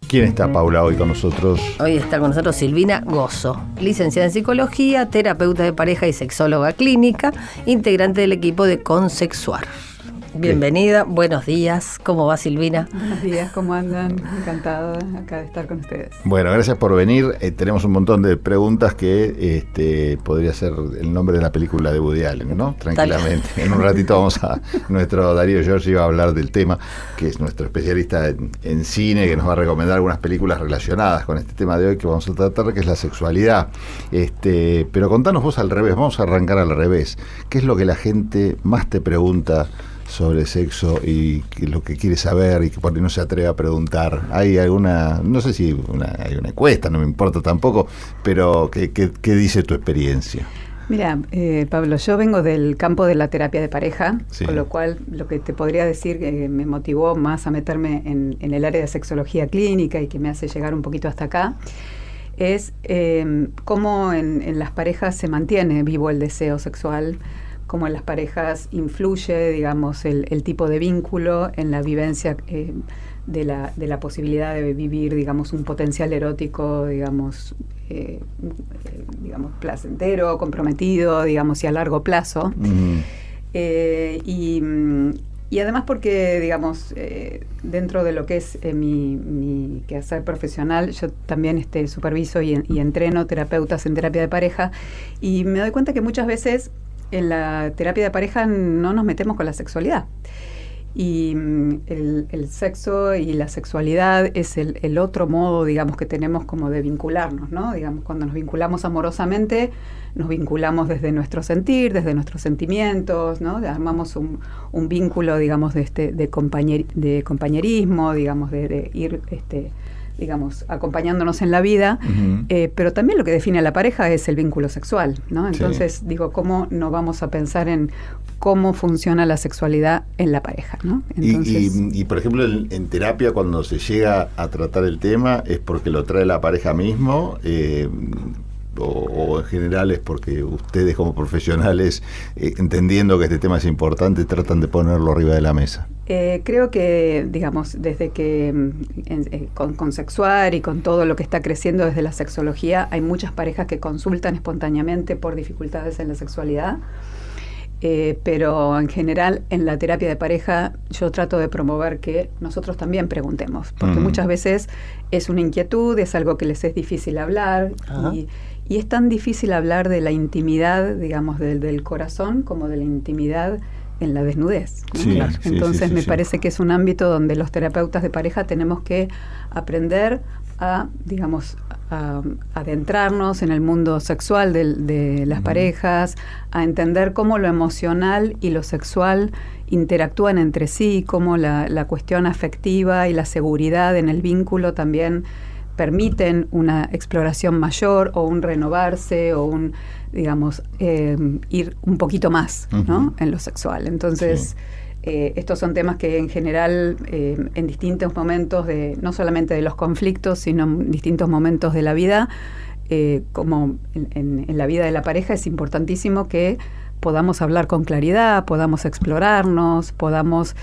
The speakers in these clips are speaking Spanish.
¿Quién está, Paula, hoy con nosotros? Hoy está con nosotros Silvina Gozo, licenciada en Psicología, terapeuta de pareja y sexóloga clínica, integrante del equipo de Consexuar. Bienvenida, buenos días. ¿Cómo va, Silvina? Buenos días, ¿cómo andan? Encantada acá de estar con ustedes. Bueno, gracias por venir. Tenemos un montón de preguntas que podría ser el nombre de la película de Woody Allen, ¿no? Tranquilamente. En un ratito nuestro Darío Giorgi va a hablar del tema, que es nuestro especialista en cine, que nos va a recomendar algunas películas relacionadas con este tema de hoy que vamos a tratar, que es la sexualidad. Pero contanos vos al revés, vamos a arrancar al revés. ¿Qué es lo que la gente más te pregunta sobre sexo y lo que quiere saber y que por ahí no se atreve a preguntar? ¿Hay alguna, no sé si hay una encuesta, no me importa tampoco, pero qué dice tu experiencia? Mira, Pablo, yo vengo del campo de la terapia de pareja, sí. Con lo cual lo que te podría decir que me motivó más a meterme en el área de sexología clínica y que me hace llegar un poquito hasta acá, es cómo en las parejas se mantiene vivo el deseo sexual, cómo en las parejas influye, digamos, el tipo de vínculo en la vivencia de la posibilidad de vivir, digamos, un potencial erótico, digamos, placentero, comprometido, digamos, y a largo plazo. Mm. Y además porque, digamos, dentro de lo que es mi quehacer profesional, yo también superviso y entreno terapeutas en terapia de pareja, y me doy cuenta que muchas veces en la terapia de pareja no nos metemos con la sexualidad. Y el sexo y la sexualidad es el otro modo, digamos, que tenemos como de vincularnos, ¿no? Digamos, cuando nos vinculamos amorosamente, nos vinculamos desde nuestro sentir, desde nuestros sentimientos, ¿no? Armamos un vínculo, digamos, de compañerismo, digamos, de ir digamos, acompañándonos en la vida, uh-huh. Pero también lo que define a la pareja es el vínculo sexual, ¿no? Entonces, sí. Digo, ¿cómo no vamos a pensar en cómo funciona la sexualidad en la pareja, ¿no? Entonces, y por ejemplo, en terapia, cuando se llega a tratar el tema, ¿es porque lo trae la pareja mismo? O en general es porque ustedes como profesionales, entendiendo que este tema es importante, tratan de ponerlo arriba de la mesa? Creo que, digamos, desde que con Sexuar y con todo lo que está creciendo desde la sexología, hay muchas parejas que consultan espontáneamente por dificultades en la sexualidad, pero en general en la terapia de pareja yo trato de promover que nosotros también preguntemos, porque muchas veces es una inquietud, es algo que les es difícil hablar, y es tan difícil hablar de la intimidad, digamos, del corazón, como de la intimidad en la desnudez, ¿no? Sí, entonces sí, me parece que es un ámbito donde los terapeutas de pareja tenemos que aprender a, digamos, a adentrarnos en el mundo sexual de las parejas, a entender cómo lo emocional y lo sexual interactúan entre sí, cómo la cuestión afectiva y la seguridad en el vínculo también permiten una exploración mayor o un renovarse o un, digamos, ir un poquito más, ¿no? En lo sexual. Entonces, estos son temas que en general en distintos momentos, no solamente de los conflictos, sino en distintos momentos de la vida, como en la vida de la pareja, es importantísimo que podamos hablar con claridad, podamos explorarnos, podamos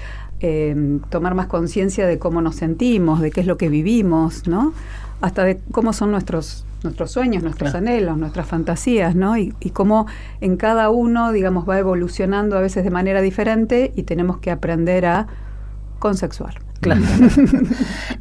tomar más conciencia de cómo nos sentimos, de qué es lo que vivimos, ¿no? Hasta de cómo son nuestros sueños, nuestros anhelos, nuestras fantasías, ¿no? Y cómo en cada uno, digamos, va evolucionando a veces de manera diferente y tenemos que aprender a consexuar. Claro.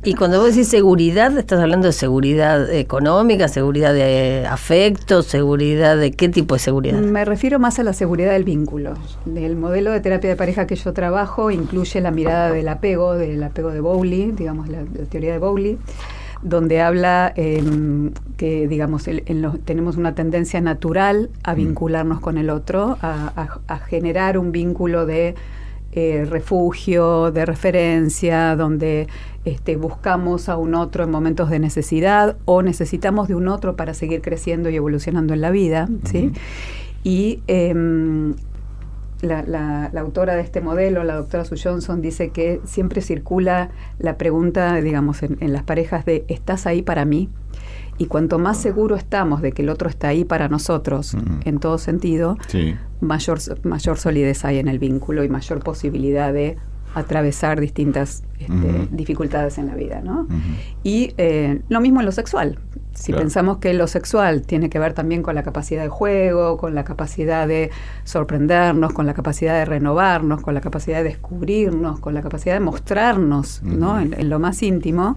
Y cuando vos decís seguridad, ¿estás hablando de seguridad económica, seguridad de afecto, seguridad de qué tipo de seguridad? Me refiero más a la seguridad del vínculo. El modelo de terapia de pareja que yo trabajo incluye la mirada del apego de Bowley, digamos, la teoría de Bowley, donde habla que, digamos, tenemos una tendencia natural a vincularnos con el otro, a generar un vínculo de refugio, de referencia, donde buscamos a un otro en momentos de necesidad o necesitamos de un otro para seguir creciendo y evolucionando en la vida, ¿sí? Y la autora de este modelo, la doctora Sue Johnson, dice que siempre circula la pregunta, digamos, en las parejas de ¿estás ahí para mí? Y cuanto más seguro estamos de que el otro está ahí para nosotros, en todo sentido, mayor solidez hay en el vínculo y mayor posibilidad de atravesar distintas dificultades en la vida, ¿no? Y lo mismo en lo sexual. Si pensamos que lo sexual tiene que ver también con la capacidad de juego, con la capacidad de sorprendernos, con la capacidad de renovarnos, con la capacidad de descubrirnos, con la capacidad de mostrarnos, ¿no? En lo más íntimo,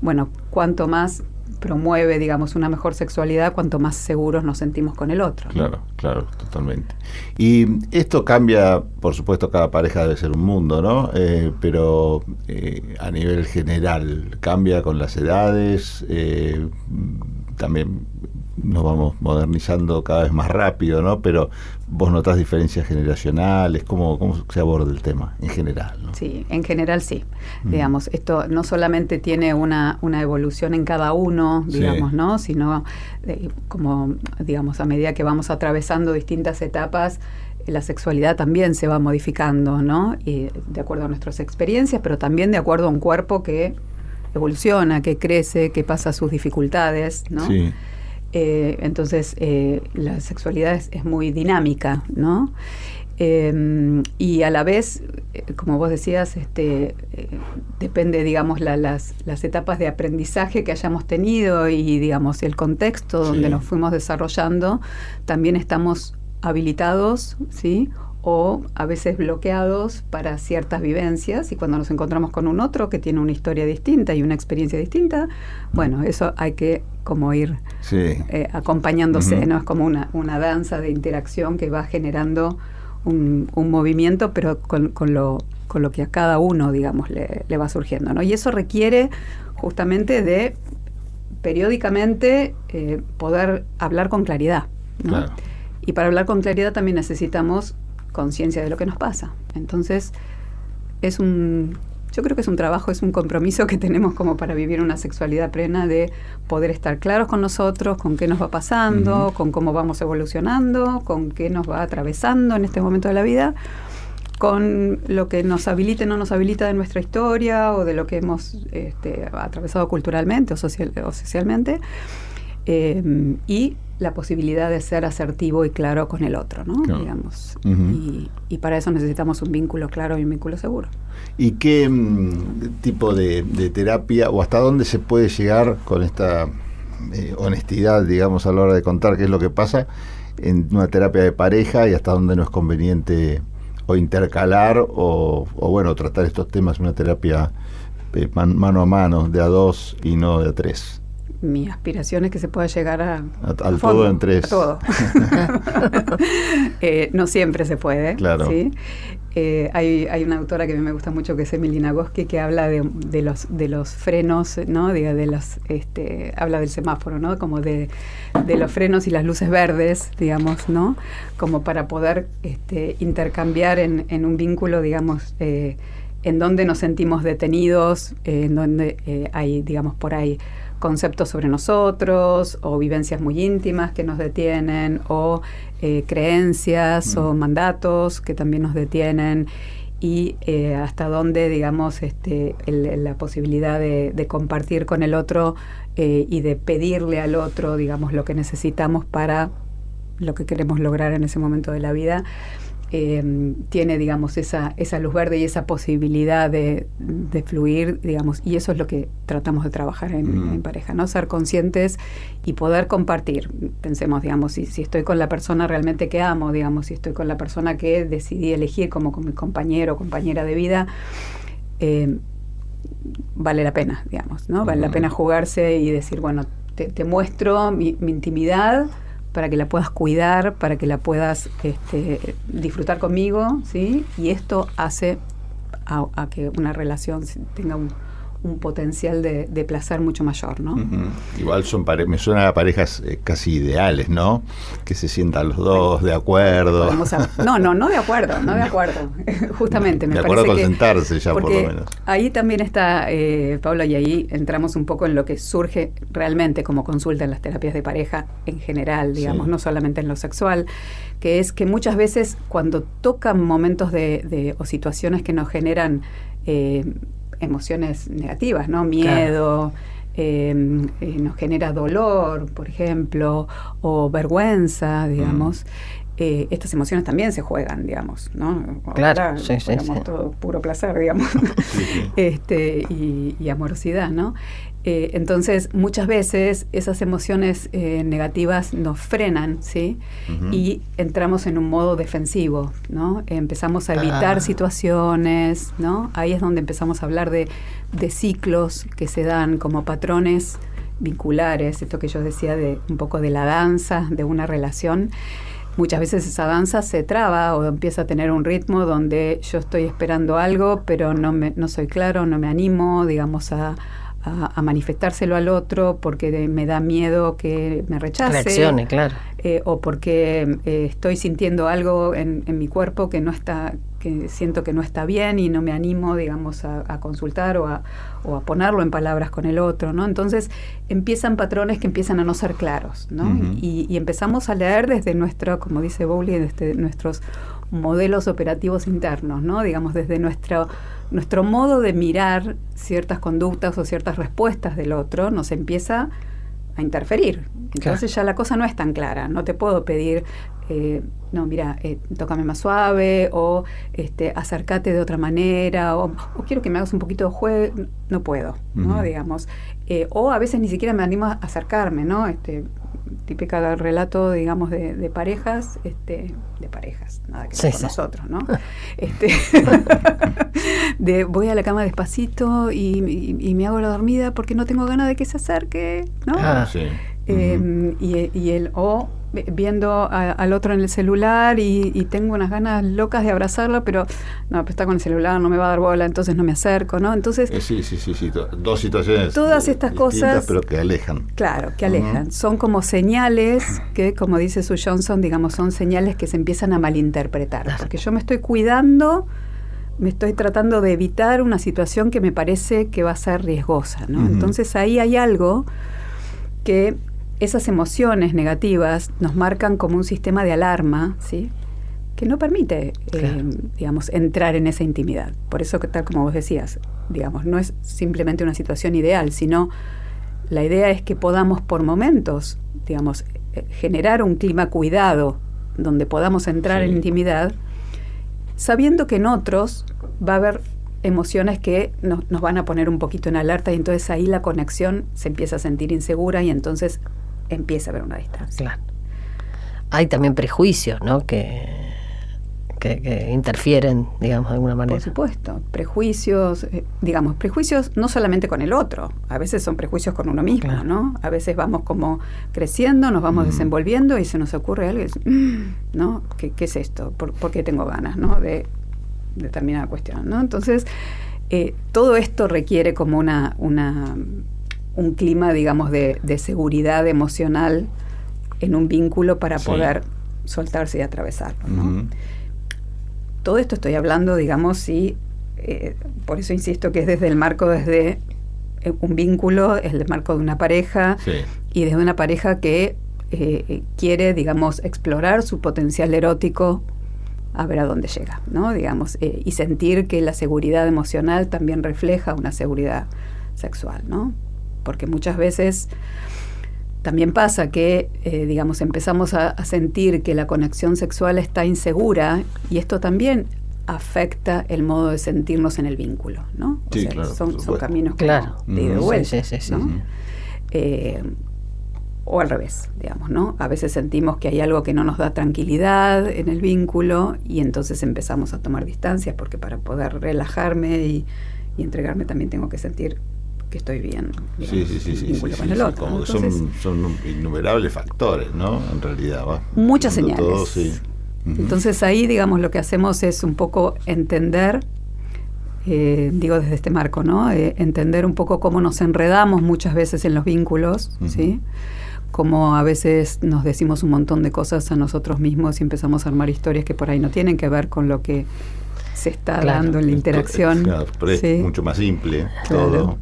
bueno, cuanto más promueve, digamos, una mejor sexualidad, cuanto más seguros nos sentimos con el otro, ¿no? Claro, totalmente. Y esto cambia, por supuesto, cada pareja debe ser un mundo, ¿no? Pero a nivel general, cambia con las edades, también nos vamos modernizando cada vez más rápido, ¿no? Pero vos notás diferencias generacionales, ¿cómo se aborda el tema en general, ¿no? Sí, en general sí. Digamos, esto no solamente tiene una evolución en cada uno, digamos, ¿no? Sino como, digamos, a medida que vamos atravesando distintas etapas, la sexualidad también se va modificando, ¿no? Y de acuerdo a nuestras experiencias, pero también de acuerdo a un cuerpo que evoluciona, que crece, que pasa sus dificultades, ¿no? Sí. Entonces, la sexualidad es muy dinámica, ¿no? Y a la vez, como vos decías, depende, digamos, las etapas de aprendizaje que hayamos tenido y, digamos, el contexto donde nos fuimos desarrollando, también estamos habilitados, ¿sí? O a veces bloqueados para ciertas vivencias, y cuando nos encontramos con un otro que tiene una historia distinta y una experiencia distinta, bueno, eso hay que como ir acompañándose, ¿no? Es como una danza de interacción que va generando un movimiento, pero con lo que a cada uno, digamos, le va surgiendo, ¿no? Y eso requiere justamente de periódicamente poder hablar con claridad, ¿no? Claro. Y para hablar con claridad también necesitamos conciencia de lo que nos pasa. Entonces, yo creo que es un trabajo, es un compromiso que tenemos como para vivir una sexualidad plena, de poder estar claros con nosotros, con qué nos va pasando, con cómo vamos evolucionando, con qué nos va atravesando en este momento de la vida, con lo que nos habilita y no nos habilita de nuestra historia o de lo que hemos atravesado culturalmente o socialmente, y la posibilidad de ser asertivo y claro con el otro, ¿no? Claro. Digamos. Y para eso necesitamos un vínculo claro y un vínculo seguro. ¿Y qué tipo de terapia, o hasta dónde se puede llegar con esta honestidad, digamos, a la hora de contar qué es lo que pasa en una terapia de pareja, y hasta dónde no es conveniente o intercalar o bueno, tratar estos temas en una terapia mano a mano, de a dos y no de a tres? Mi aspiración es que se pueda llegar al todo en tres. A todo. No siempre se puede. Claro. ¿Sí? Hay una autora que a mí me gusta mucho, que es Emily Nagoski, que habla de los frenos, ¿no? Habla del semáforo, ¿no? Como de los frenos y las luces verdes, digamos, ¿no? Como para poder intercambiar en un vínculo, digamos, en donde nos sentimos detenidos, en donde hay, digamos, por ahí conceptos sobre nosotros, o vivencias muy íntimas que nos detienen, o creencias o mandatos que también nos detienen, y hasta dónde, digamos, la posibilidad de compartir con el otro y de pedirle al otro, digamos, lo que necesitamos para lo que queremos lograr en ese momento de la vida, tiene, digamos, esa luz verde y esa posibilidad de fluir, digamos, y eso es lo que tratamos de trabajar en pareja, ¿no? Ser conscientes y poder compartir. Pensemos, digamos, si estoy con la persona realmente que amo, digamos, si estoy con la persona que decidí elegir como mi compañero o compañera de vida, vale la pena, digamos, ¿no? Vale la pena jugarse y decir, bueno, te muestro mi intimidad, para que la puedas cuidar, para que la puedas disfrutar conmigo, ¿sí? Y esto hace a que una relación tenga un potencial de placer mucho mayor, ¿no? Igual me suenan a parejas casi ideales, ¿no? Que se sientan los dos de acuerdo. No de acuerdo. Justamente, me parece que... De acuerdo con sentarse ya, por lo menos. Ahí también está, Paula, y ahí entramos un poco en lo que surge realmente como consulta en las terapias de pareja en general, digamos, no solamente en lo sexual, que es que muchas veces cuando tocan momentos o situaciones que nos generan emociones negativas, ¿no? Miedo, nos genera dolor, por ejemplo, o vergüenza, digamos. estas emociones también se juegan, digamos, ¿no? Claro, sí. Todo puro placer, digamos, y amorosidad, ¿no? Entonces, muchas veces esas emociones negativas nos frenan, ¿sí? Y entramos en un modo defensivo, ¿no? Empezamos a evitar situaciones, ¿no? Ahí es donde empezamos a hablar de ciclos que se dan como patrones vinculares, esto que yo decía de un poco de la danza, de una relación. Muchas veces esa danza se traba o empieza a tener un ritmo donde yo estoy esperando algo, pero no soy claro, no me animo, digamos, a manifestárselo al otro porque me da miedo que me rechace. Reaccione, claro. O porque estoy sintiendo algo en mi cuerpo que siento que no está bien y no me animo, digamos, a consultar o a ponerlo en palabras con el otro, ¿no? Entonces empiezan patrones que empiezan a no ser claros, ¿no? Y empezamos a leer desde como dice Bowley, desde nuestros modelos operativos internos, ¿no? Digamos, desde nuestro modo de mirar ciertas conductas o ciertas respuestas del otro, nos empieza a interferir. Entonces ya la cosa no es tan clara. No te puedo pedir, no, mira, tócame más suave, o acércate de otra manera, o quiero que me hagas un poquito de juego. No puedo, ¿no? Digamos. O a veces ni siquiera me animo a acercarme, ¿no? Típica relato, digamos, de parejas, nada que ver con nosotros, ¿no? De voy a la cama despacito y me hago la dormida porque no tengo ganas de que se acerque, ¿no? Y él, viendo al otro en el celular y tengo unas ganas locas de abrazarlo, pero no, pues está con el celular, no me va a dar bola, entonces no me acerco, ¿no? Entonces sí, dos situaciones todas estas cosas, pero que alejan. Claro, que alejan. Son como señales que, como dice Sue Johnson, digamos, son señales que se empiezan a malinterpretar, porque yo me estoy cuidando, me estoy tratando de evitar una situación que me parece que va a ser riesgosa, ¿no? Entonces ahí hay algo que esas emociones negativas nos marcan como un sistema de alarma, ¿sí? Que no permite, digamos, entrar en esa intimidad. Por eso, que tal como vos decías, digamos, no es simplemente una situación ideal, sino la idea es que podamos por momentos, digamos, generar un clima cuidado donde podamos entrar en intimidad, sabiendo que en otros va a haber emociones que nos van a poner un poquito en alerta, y entonces ahí la conexión se empieza a sentir insegura y entonces empieza a haber una distancia. Claro. Hay también prejuicios, ¿no? que interfieren, digamos, de alguna manera. Por supuesto, prejuicios, digamos, prejuicios no solamente con el otro, a veces son prejuicios con uno mismo, claro, ¿no? A veces vamos como creciendo, nos vamos desenvolviendo y se nos ocurre algo, ¿no? ¿Qué es esto? ¿Por qué tengo ganas, ¿no? De determinada cuestión, ¿no? Entonces, todo esto requiere como un clima, digamos, de seguridad emocional en un vínculo para poder soltarse y atravesarlo, ¿no? Todo esto estoy hablando, digamos, por eso insisto que es desde el marco, desde un vínculo, es el marco de una pareja, y desde una pareja que quiere, digamos, explorar su potencial erótico a ver a dónde llega, ¿no? Digamos, y sentir que la seguridad emocional también refleja una seguridad sexual, ¿no? Porque muchas veces también pasa que, digamos, empezamos a sentir que la conexión sexual está insegura, y esto también afecta el modo de sentirnos en el vínculo, ¿no? Sí, o sea, claro, son caminos claro, de ida y vuelta, sí, ¿no? O al revés, digamos, ¿no? A veces sentimos que hay algo que no nos da tranquilidad en el vínculo y entonces empezamos a tomar distancias, porque para poder relajarme y entregarme también tengo que sentir que estoy bien, digamos, con el otro. Como entonces, son innumerables factores, ¿no? En realidad, muchas señales. Todo, Entonces ahí, digamos, lo que hacemos es un poco entender, digo desde este marco, ¿no? Entender un poco cómo nos enredamos muchas veces en los vínculos, ¿sí? Cómo a veces nos decimos un montón de cosas a nosotros mismos y empezamos a armar historias que por ahí no tienen que ver con lo que se está dando en la interacción. Pero es mucho más simple todo.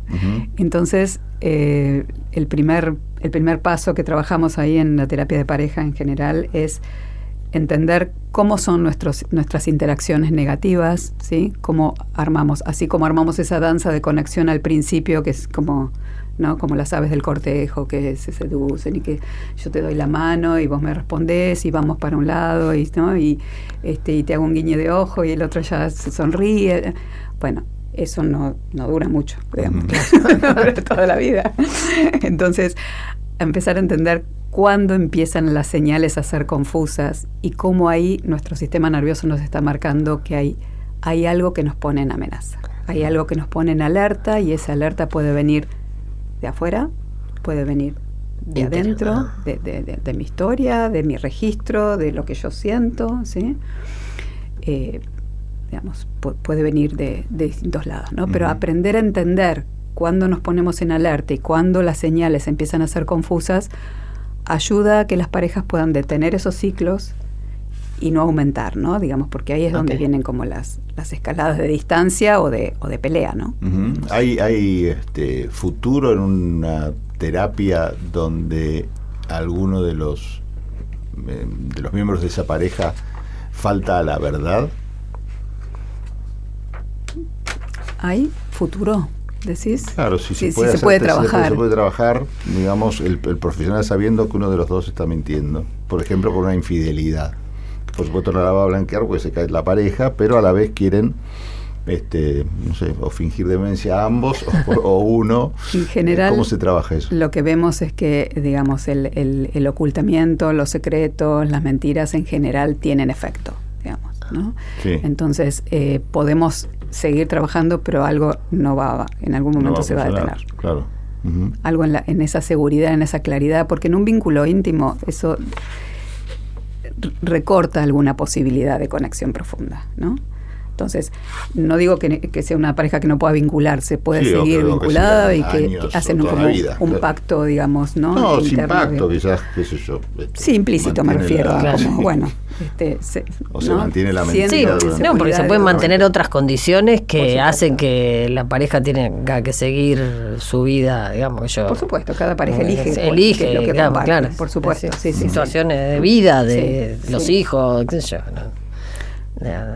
Entonces, el primer paso que trabajamos ahí en la terapia de pareja en general es entender cómo son nuestras interacciones negativas, ¿sí? Cómo armamos, así como armamos esa danza de conexión al principio, que es como, ¿no? Como las aves del cortejo que se seducen y que yo te doy la mano y vos me respondés y vamos para un lado y, ¿no? y te hago un guiño de ojo y el otro ya se sonríe. Bueno, eso no dura mucho, digamos, no dura toda la vida. Entonces, empezar a entender cuándo empiezan las señales a ser confusas y cómo ahí nuestro sistema nervioso nos está marcando que hay algo que nos pone en amenaza. Hay algo que nos pone en alerta y esa alerta puede venir de afuera, puede venir de adentro, de mi historia, de mi registro, de lo que yo siento, ¿sí? Digamos, puede venir de distintos lados, ¿no? Pero aprender a entender cuándo nos ponemos en alerta y cuándo las señales empiezan a ser confusas ayuda a que las parejas puedan detener esos ciclos y no aumentar, ¿no? Digamos, porque ahí es donde vienen como las escaladas de distancia o de pelea, ¿no? ¿Hay futuro en una terapia donde alguno de los miembros de esa pareja falta a la verdad? ¿Hay futuro? ¿Decís? Claro, si se puede trabajar. Se puede trabajar, digamos, el profesional sabiendo que uno de los dos está mintiendo. Por ejemplo, con una infidelidad. Por supuesto no la va a blanquear porque se cae la pareja, pero a la vez quieren, no sé, o fingir demencia a ambos o uno. En general, ¿cómo se trabaja eso? Lo que vemos es que, digamos, el ocultamiento, los secretos, las mentiras en general tienen efecto, digamos, ¿no? Sí. Entonces, podemos seguir trabajando, pero algo no va, en algún momento se va a detener. Claro. Algo en esa seguridad, en esa claridad, porque en un vínculo íntimo eso recorta alguna posibilidad de conexión profunda, ¿no? Entonces, no digo que sea una pareja que no pueda vincularse, puede seguir vinculada y que hacen un pacto, digamos, ¿no? No, sin pacto, quizás, qué sé yo. Sí, implícito me refiero. Como, bueno, se mantiene la mentira. Sí, no, porque se pueden mantener otras condiciones que hacen que la pareja tenga que seguir su vida, digamos. Por supuesto, cada pareja elige lo que claro, por supuesto. Sí, situaciones de vida, de los hijos, qué sé yo, ¿no?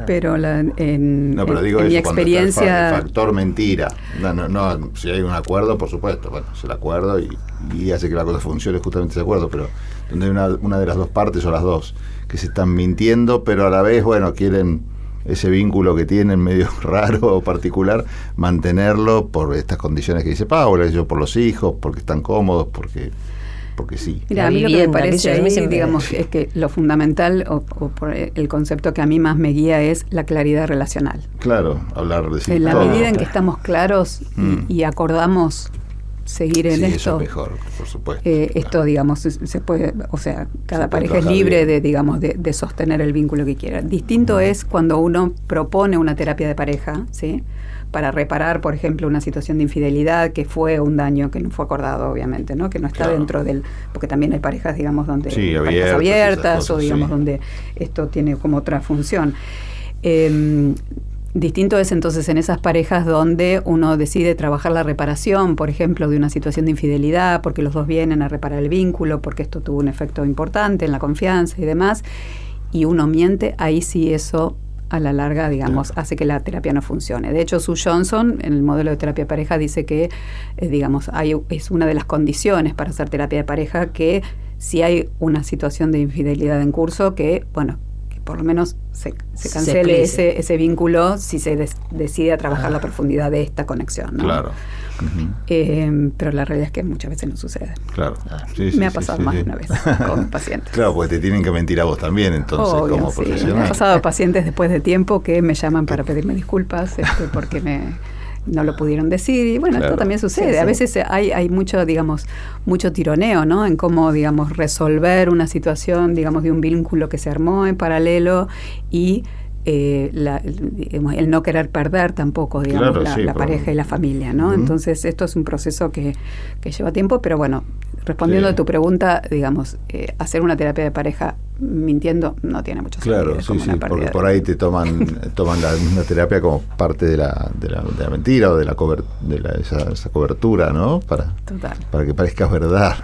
Pero en digo mi eso, experiencia, el factor mentira, no, si hay un acuerdo, por supuesto, bueno, es el acuerdo y hace que la cosa funcione justamente ese acuerdo, pero donde hay una de las dos partes o las dos que se están mintiendo, pero a la vez, bueno, quieren ese vínculo que tienen medio raro o particular, mantenerlo por estas condiciones que dice Paula, por los hijos, porque están cómodos, porque sí. Mira, a mí lo que me parece ahí, digamos, es que lo fundamental o por el concepto que a mí más me guía es la claridad relacional. Claro, hablar de en la medida en que estamos claros y acordamos seguir en esto. Eso es mejor, por supuesto. Esto, digamos, se puede, o sea, cada pareja es libre de sostener el vínculo que quiera. Distinto es cuando uno propone una terapia de pareja, ¿sí? Para reparar, por ejemplo, una situación de infidelidad que fue un daño que no fue acordado, obviamente, ¿no? Que no está dentro del... Porque también hay parejas, digamos, donde... parejas abiertas cosas, o, digamos, donde esto tiene como otra función. Distinto es entonces en esas parejas donde uno decide trabajar la reparación, por ejemplo, de una situación de infidelidad, porque los dos vienen a reparar el vínculo, porque esto tuvo un efecto importante en la confianza y demás, y uno miente, ahí sí eso a la larga, digamos, hace que la terapia no funcione. De hecho, Sue Johnson, en el modelo de terapia de pareja, dice que, digamos, es una de las condiciones para hacer terapia de pareja que si hay una situación de infidelidad en curso, que, bueno, que por lo menos se cancele ese vínculo si se decide a trabajar la profundidad de esta conexión, ¿no? Claro. Pero la realidad es que muchas veces no sucede. Claro. Me ha pasado más de una vez con pacientes. Claro, porque te tienen que mentir a vos también, entonces, como profesional. Me ha pasado pacientes después de tiempo que me llaman para pedirme disculpas porque no lo pudieron decir. Y bueno, esto también sucede. A veces hay mucho, digamos, mucho tironeo, ¿no? En cómo, digamos, resolver una situación, digamos, de un vínculo que se armó en paralelo y el no querer perder tampoco, digamos, la pareja y la familia, Entonces esto es un proceso que lleva tiempo, pero bueno, respondiendo a tu pregunta, digamos, hacer una terapia de pareja mintiendo no tiene mucho sentido. Claro, sí, porque por ahí te toman la misma terapia como parte de la mentira o de esa cobertura, ¿no? Para que parezca verdad.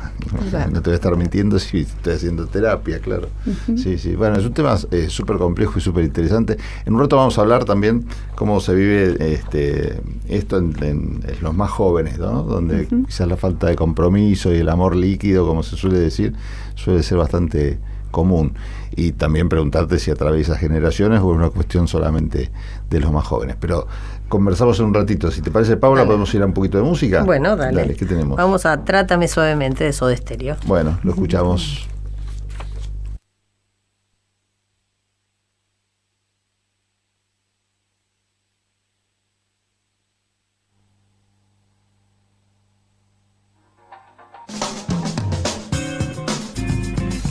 No te voy a estar mintiendo si estoy haciendo terapia, claro. Uh-huh. Sí. Bueno, es un tema súper complejo y súper interesante. En un rato vamos a hablar también cómo se vive esto en los más jóvenes, ¿no? Donde quizás la falta de compromiso y el amor líquido, como se suele decir, suele ser bastante común. Y también preguntarte si atraviesa generaciones o es una cuestión solamente de los más jóvenes. Pero conversamos en un ratito. Si te parece, Paula, dale. ¿Podemos ir a un poquito de música? Bueno, dale. ¿Qué tenemos? Vamos a Trátame Suavemente de Soda Stereo. Bueno, lo escuchamos.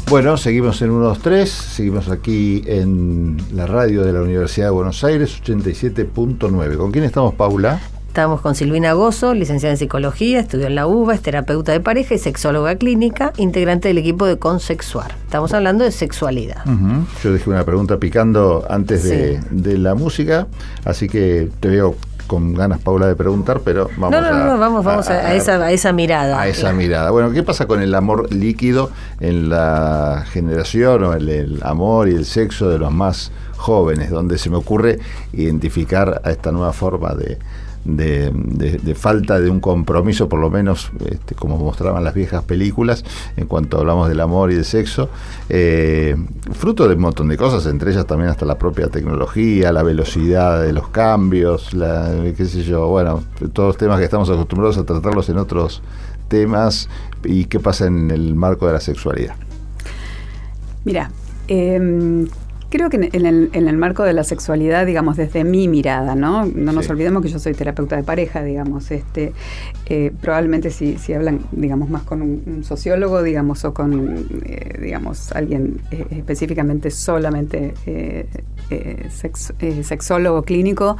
Bueno, seguimos en 123, seguimos aquí en la radio de la Universidad de Buenos Aires, 87.9. ¿Con quién estamos, Paula? Estamos con Silvina Gozo, licenciada en Psicología, estudió en la UBA, es terapeuta de pareja y sexóloga clínica, integrante del equipo de Consexuar. Estamos hablando de sexualidad. Uh-huh. Yo dejé una pregunta picando antes de la música, así que te veo con ganas, Paula, de preguntar, pero vamos a esa mirada. A esa mirada. Bueno, ¿qué pasa con el amor líquido en la generación o el amor y el sexo de los más jóvenes? Donde se me ocurre identificar a esta nueva forma de falta de un compromiso, por lo menos como mostraban las viejas películas, en cuanto hablamos del amor y del sexo, fruto de un montón de cosas, entre ellas también hasta la propia tecnología, la velocidad de los cambios, todos los temas que estamos acostumbrados a tratarlos en otros temas. ¿Y qué pasa en el marco de la sexualidad? Mira, creo que en el marco de la sexualidad, digamos, desde mi mirada, ¿no? No nos olvidemos que yo soy terapeuta de pareja, digamos, probablemente si hablan, digamos, más con un sociólogo, digamos, o con, digamos, alguien específicamente solamente sexólogo clínico,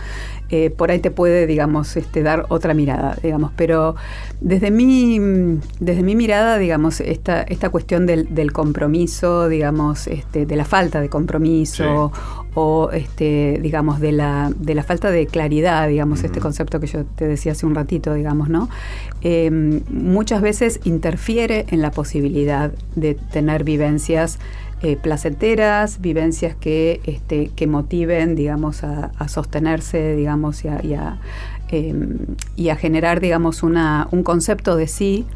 por ahí te puede, digamos, dar otra mirada, digamos, pero desde mi mirada, digamos, esta cuestión del compromiso, digamos, de la falta de compromiso, o digamos de la falta de claridad, digamos, este concepto que yo te decía hace un ratito, digamos, ¿no? Muchas veces interfiere en la posibilidad de tener vivencias placenteras, vivencias que motiven, digamos, a sostenerse, digamos, y a generar, digamos, un concepto de sí,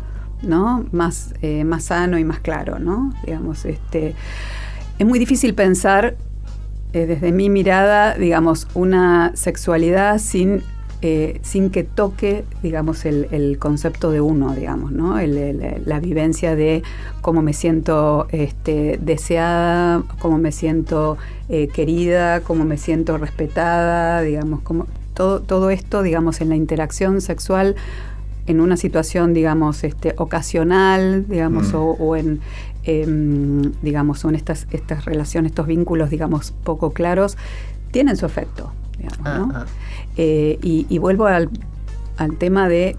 ¿no? Más sano y más claro, ¿no? Digamos, es muy difícil pensar, desde mi mirada, digamos, una sexualidad sin que toque, digamos, el concepto de uno, digamos, ¿no? La vivencia de cómo me siento deseada, cómo me siento querida, cómo me siento respetada, digamos, como todo esto, digamos, en la interacción sexual, en una situación, digamos, ocasional, digamos, o en digamos, son estas relaciones, estos vínculos, digamos, poco claros, tienen su efecto, digamos, ¿no? Y vuelvo al tema de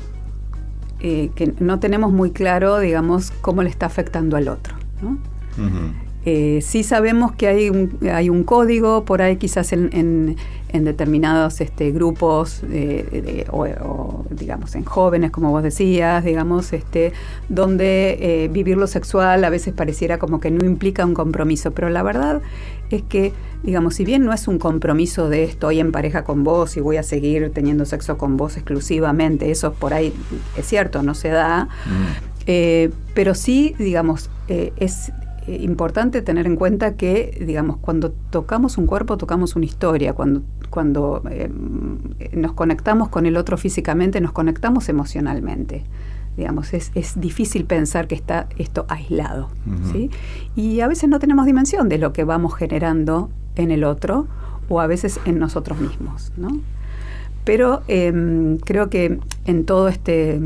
que no tenemos muy claro, digamos, cómo le está afectando al otro, ¿no? Uh-huh. Sí sabemos que hay un código por ahí, quizás en determinados grupos o digamos en jóvenes, como vos decías, digamos, donde vivir lo sexual a veces pareciera como que no implica un compromiso, pero la verdad es que, digamos, si bien no es un compromiso de estoy en pareja con vos y voy a seguir teniendo sexo con vos exclusivamente, eso por ahí es cierto, no se da, pero sí, digamos, es importante tener en cuenta que, digamos, cuando tocamos un cuerpo, tocamos una historia. Cuando nos conectamos con el otro físicamente, nos conectamos emocionalmente. Digamos, es difícil pensar que está esto aislado, uh-huh. ¿Sí? Y a veces no tenemos dimensión de lo que vamos generando en el otro o a veces en nosotros mismos, ¿no? Pero creo que en todo este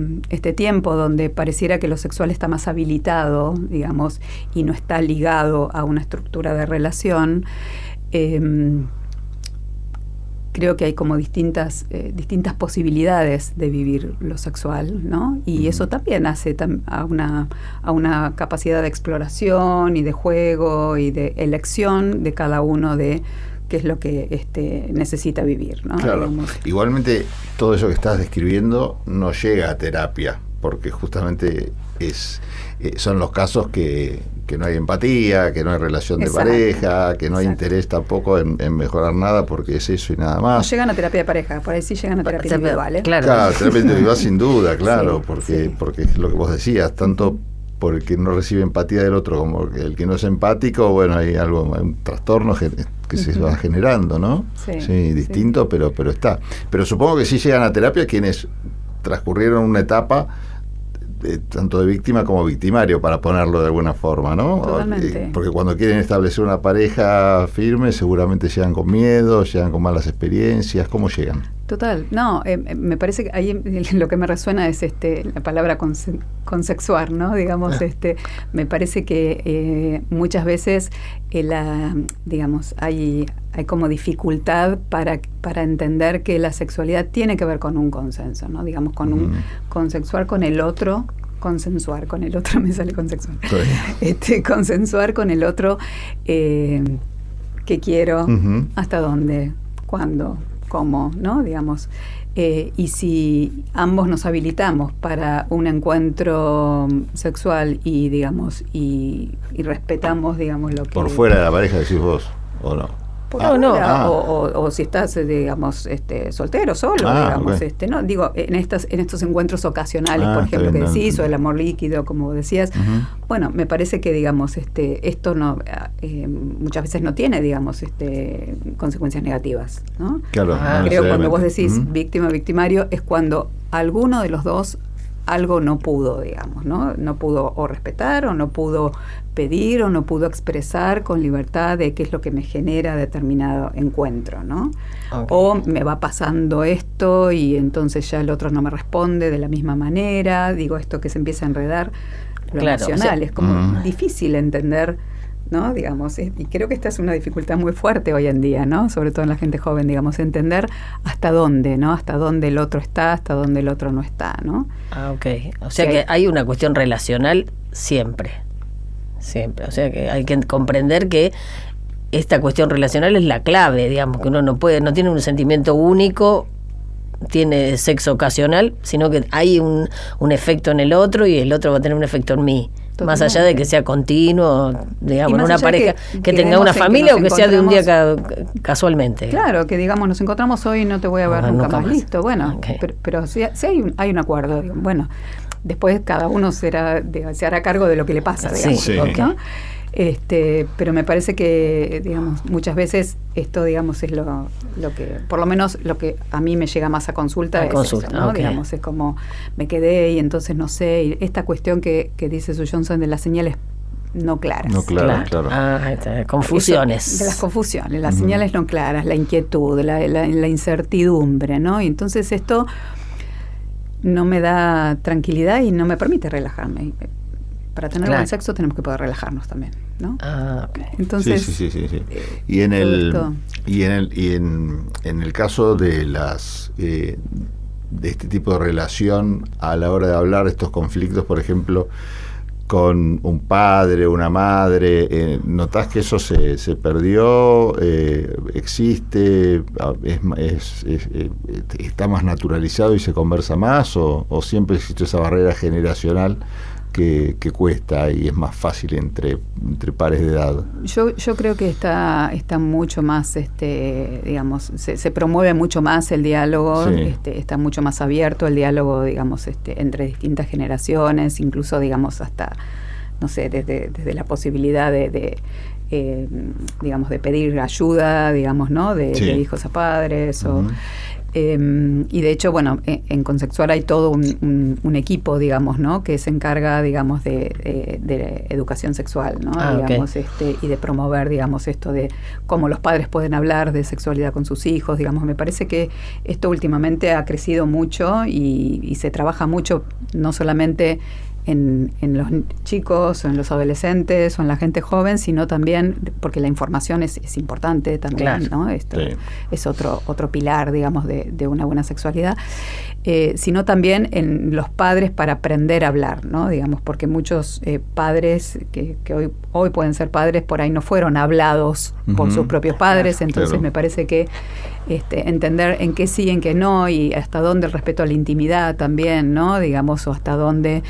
tiempo donde pareciera que lo sexual está más habilitado, digamos, y no está ligado a una estructura de relación, creo que hay como distintas posibilidades de vivir lo sexual, ¿no? Y eso también hace a una capacidad de exploración y de juego y de elección de cada uno de qué es lo que necesita vivir, ¿no? Claro. Digamos. Igualmente, todo eso que estás describiendo no llega a terapia, porque justamente son los casos que no hay empatía, que no hay relación de pareja, que no hay interés tampoco en mejorar nada, porque es eso y nada más. No llegan a terapia de pareja, por ahí sí llegan a terapia individual, ¿eh? Claro, terapia individual sin duda, claro, Sí, porque es lo que vos decías, tanto porque no recibe empatía del otro como el que no es empático, bueno, hay un trastorno que se va generando, ¿no? Sí, distinto, pero está. Pero supongo que sí llegan a terapia quienes transcurrieron una etapa tanto de víctima como victimario, para ponerlo de alguna forma, ¿no? Totalmente. Porque cuando quieren establecer una pareja firme, seguramente llegan con miedo, llegan con malas experiencias. ¿Cómo llegan? Total, no, me parece que ahí lo que me resuena es la palabra consexuar, ¿no? Digamos, me parece que muchas veces digamos, hay como dificultad para entender que la sexualidad tiene que ver con un consenso, ¿no? Digamos, con un consexuar con el otro, consensuar con el otro, me sale consexuar. Consensuar con el otro, qué quiero, hasta dónde, cuándo, cómo, ¿no? Digamos, y si ambos nos habilitamos para un encuentro sexual y, digamos, y respetamos, digamos, lo que... Por fuera de la pareja, decís vos, ¿o no? O si estás, digamos, soltero, solo, digamos, okay. ¿no? Digo, en estos encuentros ocasionales, por ejemplo, que decís, o el amor líquido, como decías, bueno, me parece que, digamos, esto no, muchas veces no tiene, digamos, consecuencias negativas, ¿no? Claro. Creo que cuando vos decís víctima, victimario, es cuando alguno de los dos algo no pudo, digamos, ¿no? No pudo o respetar, o no pudo pedir, o no pudo expresar con libertad de qué es lo que me genera determinado encuentro, ¿no? Okay. O me va pasando esto y entonces ya el otro no me responde de la misma manera, digo, esto que se empieza a enredar lo emocional, es como difícil entender, ¿no? Digamos, y creo que esta es una dificultad muy fuerte hoy en día, ¿no? Sobre todo en la gente joven, digamos, entender hasta dónde, ¿no? Hasta dónde el otro está, hasta dónde el otro no está, ¿no? Ok. O sea que hay una cuestión relacional siempre. O sea que hay que comprender que esta cuestión relacional es la clave, digamos, que uno no tiene un sentimiento único, tiene sexo ocasional, sino que hay un efecto en el otro y el otro va a tener un efecto en mí. Totalmente. Más allá de que sea continuo, digamos, en una pareja que tenga una familia o que sea de un día casualmente. Claro, que digamos, nos encontramos hoy y no te voy a ver nunca más. Listo, bueno, pero si hay un acuerdo, digamos, bueno, después cada uno se hará cargo de lo que le pasa, digamos, sí. ¿no? Pero me parece que, digamos, muchas veces esto, digamos, es lo que, por lo menos lo que a mí me llega más a consulta, eso, ¿no? Okay. Digamos, es como me quedé y entonces no sé, y esta cuestión que dice Sue Johnson de las señales no claras. No claras, claro. Confusiones. Eso, de las confusiones, las señales no claras, la inquietud, la incertidumbre, ¿no? Y entonces esto no me da tranquilidad y no me permite relajarme. Para tener buen sexo tenemos que poder relajarnos también, ¿no? Okay. Entonces, sí. Y en el caso de de este tipo de relación, a la hora de hablar de estos conflictos, por ejemplo, con un padre, una madre, ¿notás que eso se perdió? ¿Existe? ¿Está más naturalizado y se conversa más? ¿O siempre existe esa barrera generacional que cuesta y es más fácil entre pares de edad? Yo creo que está mucho más, digamos, se promueve mucho más el diálogo, está mucho más abierto el diálogo, digamos, entre distintas generaciones, incluso, digamos, hasta, no sé, desde la posibilidad digamos, de pedir ayuda, digamos, ¿no? De hijos a padres, y de hecho, bueno, en Consexuar hay todo un equipo, digamos, ¿no? Que se encarga, digamos, de educación sexual, ¿no? Digamos, y de promover, digamos, esto de cómo los padres pueden hablar de sexualidad con sus hijos, digamos. Me parece que esto últimamente ha crecido mucho y se trabaja mucho, no solamente los chicos o en los adolescentes o en la gente joven, sino también, porque la información es importante también, claro, ¿no? Esto es otro pilar, digamos, de una buena sexualidad, sino también en los padres para aprender a hablar, ¿no? Digamos, porque muchos padres que hoy pueden ser padres, por ahí no fueron hablados por sus propios padres, claro, entonces claro. Me parece que entender en qué sí, en qué no, y hasta dónde el respeto a la intimidad también, ¿no? Digamos, o hasta dónde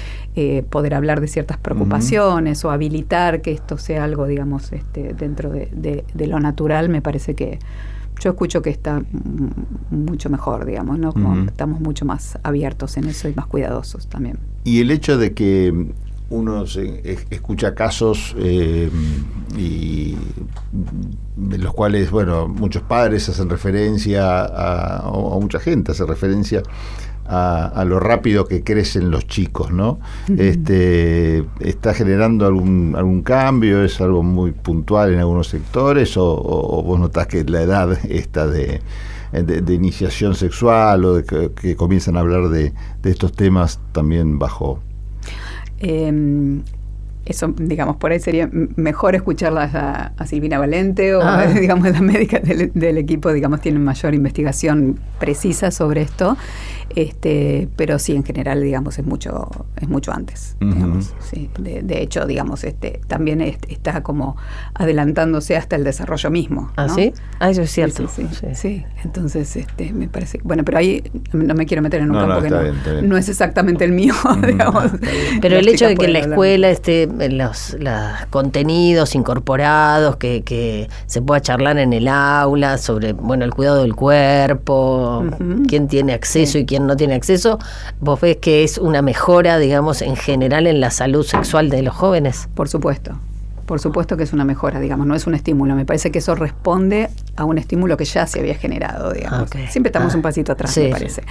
poder hablar de ciertas preocupaciones o habilitar que esto sea algo, digamos, dentro de lo natural, me parece que yo escucho que está mucho mejor, digamos, ¿no? Como estamos mucho más abiertos en eso y más cuidadosos también. Y el hecho de que uno escucha casos y de los cuales, bueno, muchos padres hacen referencia o mucha gente hace referencia a lo rápido que crecen los chicos, ¿no? ¿Está generando algún cambio? ¿Es algo muy puntual en algunos sectores? ¿O vos notás que la edad esta de iniciación sexual o de que comienzan a hablar de estos temas también bajó? Eso, digamos, por ahí sería mejor escucharlas a Silvina Valente o, digamos, las médicas del equipo, digamos, tienen mayor investigación precisa sobre esto, pero sí, en general, digamos, es mucho antes, digamos, sí. De hecho, digamos, también está como adelantándose hasta el desarrollo mismo, ¿no? ¿Sí? Eso es cierto. Sí. Entonces, me parece, bueno, pero ahí no me quiero meter en un campo que no es exactamente el mío, digamos. Pero el hecho de que en la escuela los contenidos incorporados, que se pueda charlar en el aula sobre, bueno, el cuidado del cuerpo, quién tiene acceso y quién no tiene acceso, ¿vos ves que es una mejora, digamos, en general en la salud sexual de los jóvenes? Por supuesto que es una mejora, digamos, no es un estímulo. Me parece que eso responde a un estímulo que ya se había generado, digamos. Siempre estamos un pasito atrás, me parece.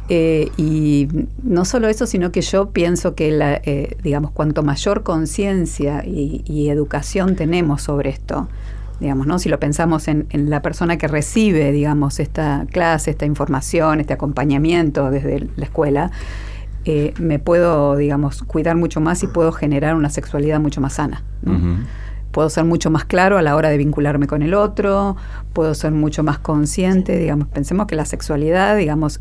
Y no solo eso, sino que yo pienso que, digamos, cuanto mayor conciencia y educación tenemos sobre esto, digamos, ¿no? Si lo pensamos en la persona que recibe, digamos, esta clase, esta información, este acompañamiento desde la escuela, me puedo, digamos, cuidar mucho más y puedo generar una sexualidad mucho más sana, ¿no? Puedo ser mucho más claro a la hora de vincularme con el otro, puedo ser mucho más consciente, digamos, pensemos que la sexualidad, digamos,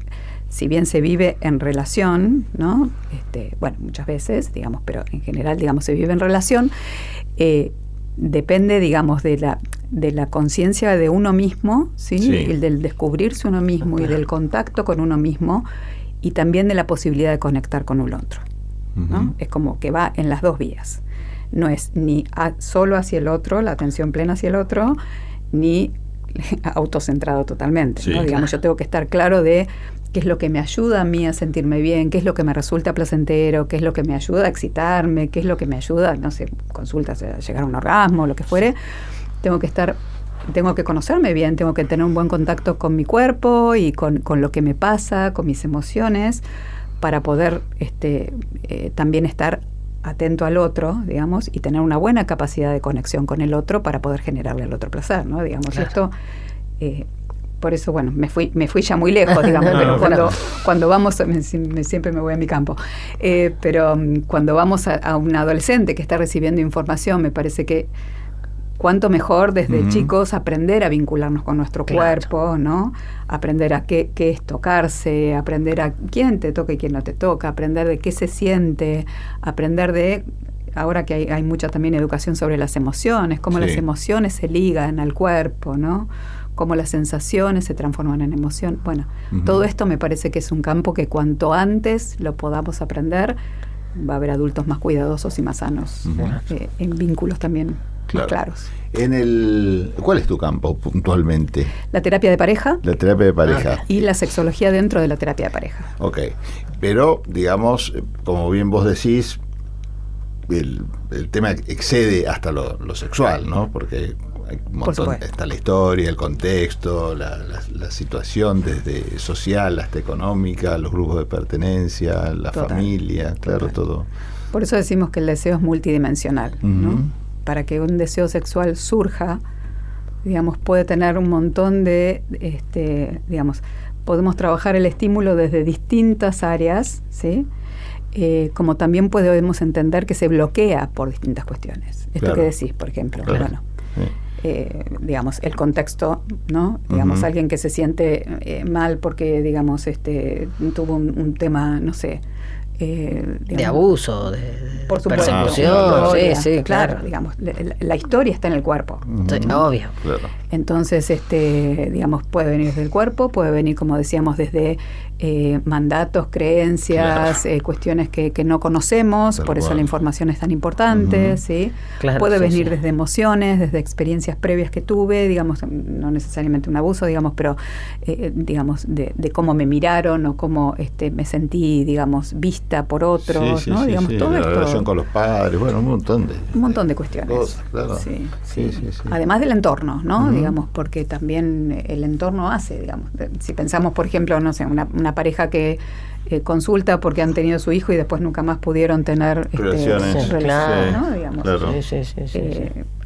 si bien se vive en relación, ¿no? Bueno, muchas veces, digamos, pero en general, digamos, se vive en relación, depende, digamos, de la conciencia de uno mismo, ¿sí? Y del descubrirse uno mismo y del contacto con uno mismo, y también de la posibilidad de conectar con un otro, ¿no? Es como que va en las dos vías. No es ni solo hacia el otro, la atención plena hacia el otro, ni autocentrado totalmente, ¿no? Digamos, yo tengo que estar claro de qué es lo que me ayuda a mí a sentirme bien, qué es lo que me resulta placentero, qué es lo que me ayuda a excitarme, qué es lo que me ayuda, no sé, consultas a llegar a un orgasmo, lo que fuere. Tengo que conocerme bien, tengo que tener un buen contacto con mi cuerpo y con lo que me pasa, con mis emociones, para poder también estar atento al otro, digamos, y tener una buena capacidad de conexión con el otro para poder generarle al otro placer, ¿no? Digamos, esto, por eso, bueno, me fui ya muy lejos, digamos, pero cuando vamos, siempre me voy a mi campo, pero cuando vamos a un adolescente que está recibiendo información, me parece que cuánto mejor desde chicos aprender a vincularnos con nuestro cuerpo, ¿no? Aprender a qué es tocarse, aprender a quién te toca y quién no te toca, aprender de qué se siente, aprender de, ahora que hay mucha también educación sobre las emociones, cómo las emociones se ligan al cuerpo, ¿no? Cómo las sensaciones se transforman en emoción. Bueno, todo esto me parece que es un campo que cuanto antes lo podamos aprender, va a haber adultos más cuidadosos y más sanos, en vínculos también claros. ¿Cuál es tu campo puntualmente? La terapia de pareja. La terapia de pareja. Y la sexología dentro de la terapia de pareja. Ok. Pero, digamos, como bien vos decís, el tema excede hasta lo sexual, ¿no? Porque hay un montón, está la historia, el contexto, la situación desde social hasta económica, los grupos de pertenencia, la familia, claro, todo. Por eso decimos que el deseo es multidimensional, ¿no? Para que un deseo sexual surja, digamos, puede tener un montón de, digamos, podemos trabajar el estímulo desde distintas áreas, ¿sí? como también podemos entender que se bloquea por distintas cuestiones. Esto que decís, por ejemplo, bueno, digamos, el contexto, ¿no? Digamos, alguien que se siente mal porque, digamos, tuvo un tema, no sé, digamos, de abuso, de por supuesto, persecución, sí, claro. Digamos, la historia está en el cuerpo. Sí, obvio. Claro. Entonces, digamos, puede venir desde el cuerpo, puede venir, como decíamos, desde mandatos, creencias, cuestiones que no conocemos, por eso la información es tan importante, ¿sí? Claro, puede venir desde emociones, desde experiencias previas que tuve, digamos, no necesariamente un abuso, digamos, pero digamos, de cómo me miraron o cómo me sentí, digamos, vista por otros, ¿no? Digamos, todo la esto. relación con los padres, bueno, un montón de cuestiones. cosas, claro. Sí. Además del entorno, ¿no? Digamos, porque también el entorno hace, digamos, si pensamos, por ejemplo, no sé, una pareja que consulta porque han tenido su hijo y después nunca más pudieron tener relaciones, ¿no? Digamos, claro.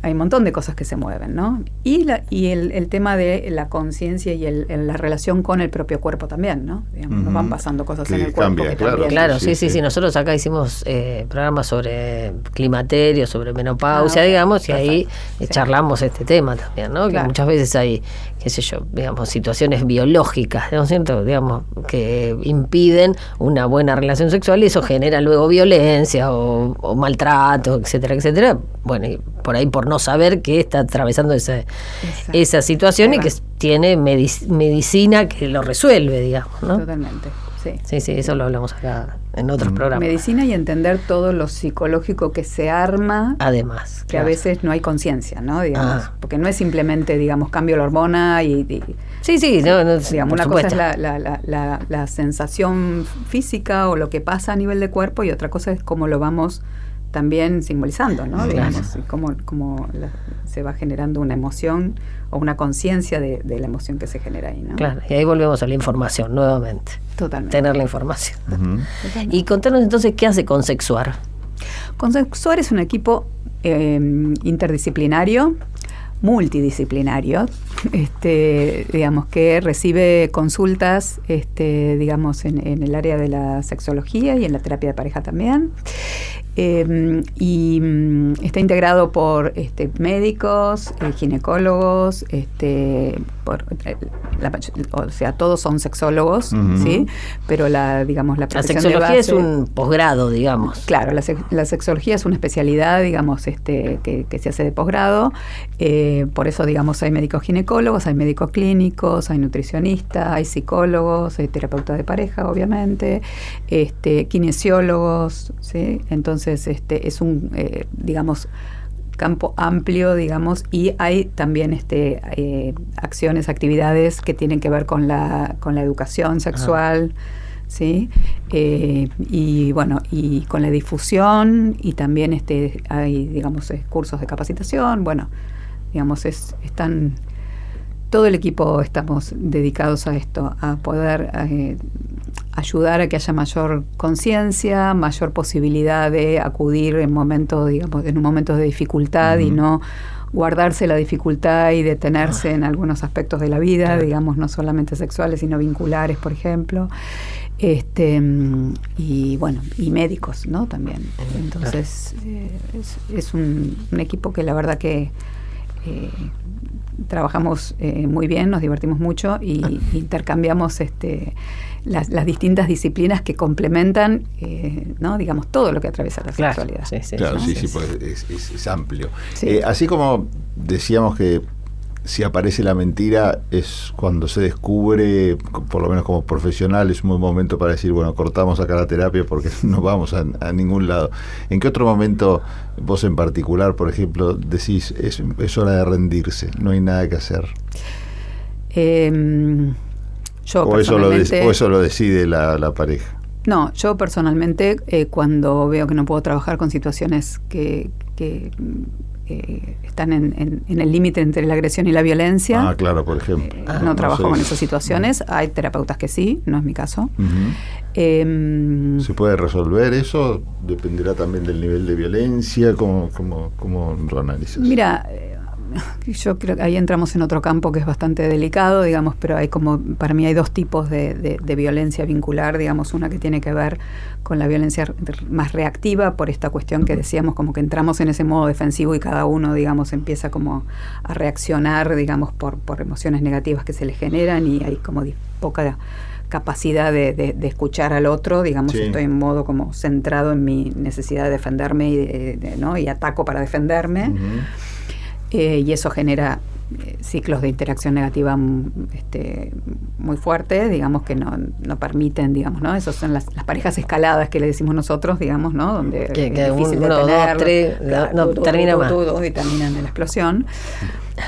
Hay un montón de cosas que se mueven, ¿no? Y el tema de la conciencia y la relación con el propio cuerpo también, ¿no? Digamos, nos van pasando cosas en el cuerpo que claro, también. Claro, sí. Nosotros acá hicimos programas sobre climaterio, sobre menopausia, digamos, y ahí charlamos este tema también, ¿no? Claro. Que muchas veces hay, qué sé yo, digamos, situaciones biológicas, ¿no es cierto? Digamos, que impiden una buena relación sexual y eso genera luego violencia o maltrato, etcétera, etcétera. Bueno, y por ahí por no saber que está atravesando esa situación y que tiene medicina que lo resuelve, digamos, ¿no? Totalmente, sí. Sí, eso lo hablamos acá en otros programas. Medicina y entender todo lo psicológico que se arma. Además. Que a veces no hay conciencia, ¿no? Digamos, porque no es simplemente, digamos, cambio la hormona y Sí, digamos, una supuesto. cosa es la sensación física o lo que pasa a nivel de cuerpo y otra cosa es cómo lo vamos también simbolizando, ¿no? Digamos, y cómo se va generando una emoción o una conciencia de la emoción que se genera ahí, ¿no? Claro, y ahí volvemos a la información nuevamente. Totalmente. Tener la información. Totalmente. Y contanos entonces qué hace Consexuar. Consexuar es un equipo interdisciplinario, multidisciplinario, digamos, que recibe consultas, digamos, en el área de la sexología y en la terapia de pareja también. Y está integrado por médicos, ginecólogos, o sea, todos son sexólogos, ¿sí? Pero la profesión sexología de base, es un posgrado, digamos. Claro, la sexología es una especialidad, digamos, que se hace de posgrado. Por eso, digamos, hay médicos ginecólogos, hay médicos clínicos, hay nutricionistas, hay psicólogos, hay terapeutas de pareja, obviamente, kinesiólogos, ¿sí? Entonces, es un, digamos, campo amplio, digamos, y hay también acciones, actividades que tienen que ver con la educación sexual, ¿sí? Y bueno, y con la difusión, y también hay, digamos, cursos de capacitación, bueno, digamos, están todo el equipo estamos dedicados a esto, a poder ayudar a que haya mayor conciencia, mayor posibilidad de acudir en momentos, digamos, en un momento de dificultad y no guardarse la dificultad y detenerse en algunos aspectos de la vida, digamos, no solamente sexuales, sino vinculares, por ejemplo. Y bueno, y médicos, ¿no? También. Entonces, es un equipo que la verdad que trabajamos muy bien, nos divertimos mucho y intercambiamos las distintas disciplinas que complementan, ¿no? Digamos, todo lo que atraviesa la sexualidad. Claro, ¿no? sí, pues es amplio. Sí. Así como decíamos que si aparece la mentira es cuando se descubre, por lo menos como profesional, es un buen momento para decir, bueno, cortamos acá la terapia porque no vamos a ningún lado. ¿En qué otro momento vos en particular, por ejemplo, decís, es hora de rendirse, no hay nada que hacer? Yo o eso lo decide la pareja. No, yo personalmente cuando veo que no puedo trabajar con situaciones que están en el límite entre la agresión y la violencia. Ah, claro, por ejemplo. No trabajo con esas situaciones. Hay terapeutas que sí, no es mi caso. ¿Se puede resolver eso? ¿Dependerá también del nivel de violencia? ¿Cómo lo analizas? Mira, yo creo que ahí entramos en otro campo que es bastante delicado, digamos, pero para mí hay dos tipos de violencia vincular, digamos, una que tiene que ver con la violencia más reactiva por esta cuestión que decíamos, como que entramos en ese modo defensivo y cada uno, digamos, empieza como a reaccionar, digamos, por emociones negativas que se le generan y hay como poca capacidad de escuchar al otro, digamos, estoy en modo como centrado en mi necesidad de defenderme ¿no? Y ataco para defenderme. Y eso genera ciclos de interacción negativa muy fuertes, digamos, que no permiten, digamos, ¿no? Esas son las parejas escaladas que le decimos nosotros, digamos, ¿no? Donde que es difícil uno, detenerlo, dos, tres, termina más. Y terminan en la explosión.